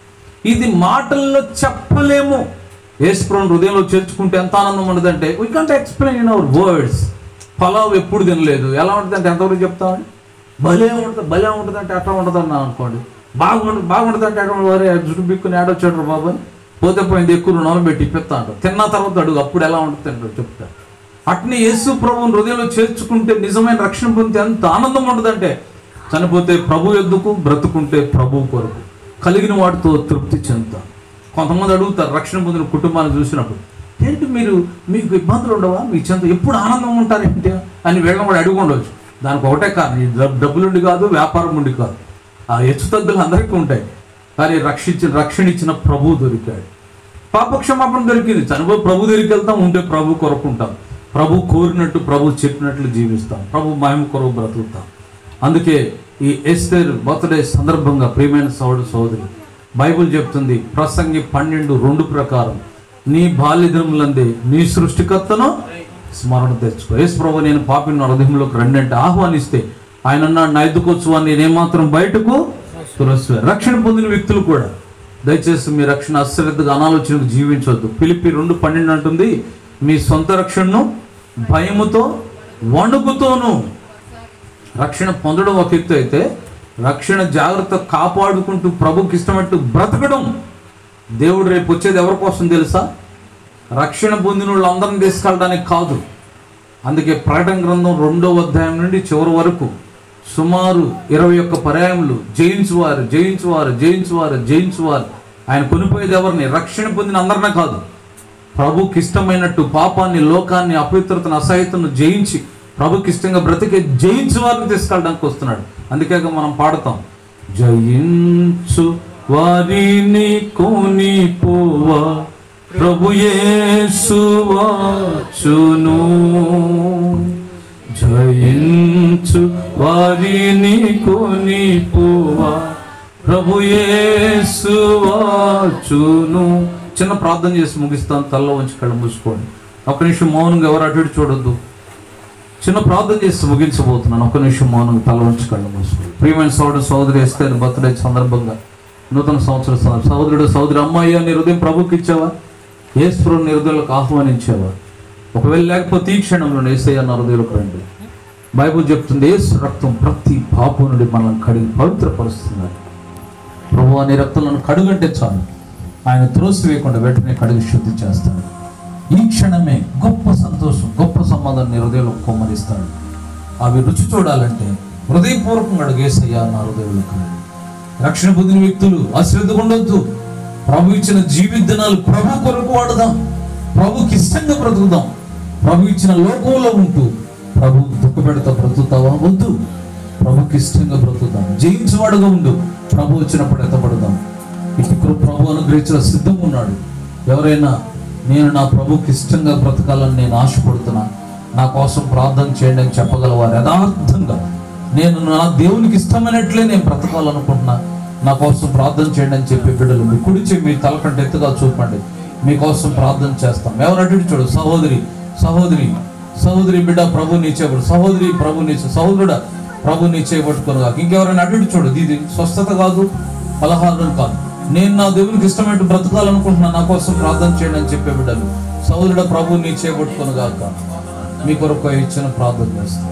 ఇది మాటల్లో చెప్పలేము. యేసుప్రభుని హృదయంలో చేర్చుకుంటే ఎంత ఆనందం ఉండదంటే we can't explain in our words. Pulao ఎప్పుడు తినలేదు, ఎలా ఉంటుంది అంటే ఎంతవరకు చెప్తామని, భలే ఉంటుంది అంటే ఎట్లా ఉంటుంది అన్నా అనుకోండి, బాగుంటుంది అంటే ఎట్లా వారే జుట్టు బిక్కుని ఏడొచ్చాడు బాబు అని, పోతే పోయింది ఎక్కువ రుణాలు పెట్టి ఇప్పిస్తా అంటారు. తిన్న తర్వాత అడుగు అప్పుడు ఎలా ఉంటుంది అంటారు చెప్తారు. అట్నే యేసు ప్రభువుని హృదయంలో చేర్చుకుంటే నిజమైన రక్షణ పొందితే ఎంత ఆనందం ఉంటుందంటే, చనిపోతే ప్రభు ఎద్దుకు, బ్రతుకుంటే ప్రభు కొరకు, కలిగిన వాటితో తృప్తి చెందుతాం. కొంతమంది అడుగుతారు రక్షణ పొందిన కుటుంబాన్ని చూసినప్పుడు, ఏంటి మీకు ఇబ్బందులు ఉండవా, మీ చెంత ఎప్పుడు ఆనందం ఉంటారు ఏంటి అని వీళ్ళని కూడా అడుగు ఉండవచ్చు. దానికి ఒకటే కారణం, ఈ డబ్బులుండి కాదు, వ్యాపారం ఉండి కాదు. ఆ హెచ్చుతగ్గులు అందరికీ ఉంటాయి. కానీ రక్షణ ఇచ్చిన ప్రభు దొరికాడు, పాపక్షమాపణ దొరికింది. చనిపోయి ప్రభు దగ్గరికి వెళ్తాం, ఉంటే ప్రభు కొరకు ఉంటాం, ప్రభు కోరినట్టు, ప్రభు చెప్పినట్లు జీవిస్తాం, ప్రభు మహిమ కొరకు బ్రతుకుతాం. అందుకే ఈ ఎస్తేర్ బర్త్డే సందర్భంగా ప్రియమైన సోదరు సోదరి, బైబిల్ చెప్తుంది ప్రసంగి 12:2 ప్రకారం, నీ బాల్య దినములందే నీ సృష్టికర్తను స్మరణ తెచ్చుకో. యేసు ప్రభు నేను పాపిని నా హృదయంలోకి రండి అంటే ఆహ్వానిస్తే ఆయన అన్నాడు, నా ఎద్దుకొచ్చువాన్ని నేనేమాత్రం బయటకు తురస్సు. రక్షణ పొందిన వ్యక్తులు కూడా దయచేసి మీ రక్షణ అశ్రద్ధగా అనాలోచనకు జీవించవద్దు. ఫిలిప్పి 2:12 అంటుంది, మీ సొంత రక్షణను భయముతో వణుకుతోను. రక్షణ పొందడం ఒక ఎత్తు అయితే, రక్షణ జాగ్రత్త కాపాడుకుంటూ ప్రభుకి ఇష్టమట్టు బ్రతకడం. దేవుడు రేపు వచ్చేది ఎవరి కోసం తెలుసా? రక్షణ పొందిన వాళ్ళందరిని తీసుకెళ్ళడానికి కాదు. అందుకే ప్రకటన గ్రంథం 2వ అధ్యాయం నుండి చివరి వరకు సుమారు 21 పర్యాయములు జయించువారు జయించువారు జయించువారు జయించువారు. ఆయన కొనిపోయేది ఎవరిని? రక్షణ పొందిన అందరినే కాదు, ప్రభుకి ఇష్టమైనట్టు పాపాన్ని, లోకాన్ని, అపవిత్రతను, అసహ్యతను జయించి ప్రభుకి ఇష్టంగా బ్రతికే జయించు వారిని తీసుకెళ్ళడానికి వస్తున్నాడు. అందుకే మనం పాడతాం, జయించు వారిని కొనిపోవా ప్రభు యేసు వచ్చును, జయించు వారిని కొనిపోవా ప్రభు యేసు వచ్చును. చిన్న ప్రార్థన చేసి ముగిస్తాను. తలలో ఉంచి కళ్ళు మూసుకోండి. ఒక్క నిమిషం మౌనంగా ఎవరు అటు ఇటు చూడొద్దు. చిన్న ప్రార్థన చేసి ముగించబోతున్నాను. ఒక్క నిమిషం మౌనంగా తల ఉంచి కళ్ళు మూసుకోండి. ప్రియమైన సోదరి ఎస్తేర్ బర్త్డే సందర్భంగా, నూతన సంవత్సర సహోదరుడు సహోదరి అమ్మాయి నీ హృదయం ప్రభుకి ఇచ్చావా? యేసు ప్రభువుని హృదయాలకు ఆహ్వానించావా? ఒకవేళ లేకపోతే ఈ క్షణంలో యేసయ్య నా హృదయాలకు రండి. బైబిల్ చెప్తుంది, యేసు రక్తం ప్రతి పాపం నుండి మనల్ని కడిగి పవిత్రపరుస్తున్నారు. ప్రభువా నీ రక్తం నన్ను కడుగంటే చాలు, ఆయన త్రోసివేయకుండా వెంటనే కడిగి శుద్ధి చేస్తాడు. ఈ క్షణమే గొప్ప సంతోషం, గొప్ప సమాధానం నీ హృదయంలో కొమ్మరిస్తాడు. అవి రుచి చూడాలంటే హృదయపూర్వకంగా అడుగు, యేసయ్య నా హృదయంలోకి రండి. రక్షణ పొందిన వ్యక్తులు అశ్రద్ధగా ఉండొద్దు. ప్రభు ఇచ్చిన జీవిత దినాలు ప్రభు కొరకు వాడదాం, ప్రభుకి ఇష్టంగా బ్రతుకుదాం. ప్రభు ఇచ్చిన లోకంలో ఉంటూ ప్రభు దుఃఖపెడతా బ్రతుకుతావా? వద్దు, ప్రభుకి ఇష్టంగా బ్రతుకుదాం. జయించేవాడుగా ఉండు, ప్రభు వచ్చినప్పుడు ఎత్తపడదాం. ఇప్పుడు ప్రభు అనుగ్రహించిన సిద్ధంగా ఉన్నాడు. ఎవరైనా నేను నా ప్రభుకి ఇష్టంగా బ్రతకాలని నేను ఆశపడుతున్నా, నా కోసం ప్రార్థన చేయండి అని చెప్పగలవారు. యథార్థంగా నేను నా దేవునికి ఇష్టమైనట్లే నేను బ్రతకాలనుకుంటున్నా, నా కోసం ప్రార్థన చేయండి అని చెప్పే బిడ్డలు మీ కుడి చెయ్యి మీ తల కంటే ఎత్తుగా చూపండి, మీకోసం ప్రార్థన చేస్తాం. ఎవరు అటు చూడు, సహోదరి సహోదరి సహోదరి బిడ్డ ప్రభు నీ చేయబడు, సహోదరి ప్రభు నీ, సహోదరుడా ప్రభు నీ చేయబట్టుకుని. ఇంకెవరైనా అటు చూడు, ఇది స్వస్థత కాదు, పలహారం కాదు, నేను నా దేవునికి ఇష్టమైనట్టు బ్రతకాలనుకుంటున్నా, నా కోసం ప్రార్థన చేయండి అని చెప్పే బిడ్డలు, సహోదరుడా ప్రభు నీ చేయబట్టుకుని గాక. మీ కొరకు ఇచ్చిన ప్రార్థన చేస్తాం.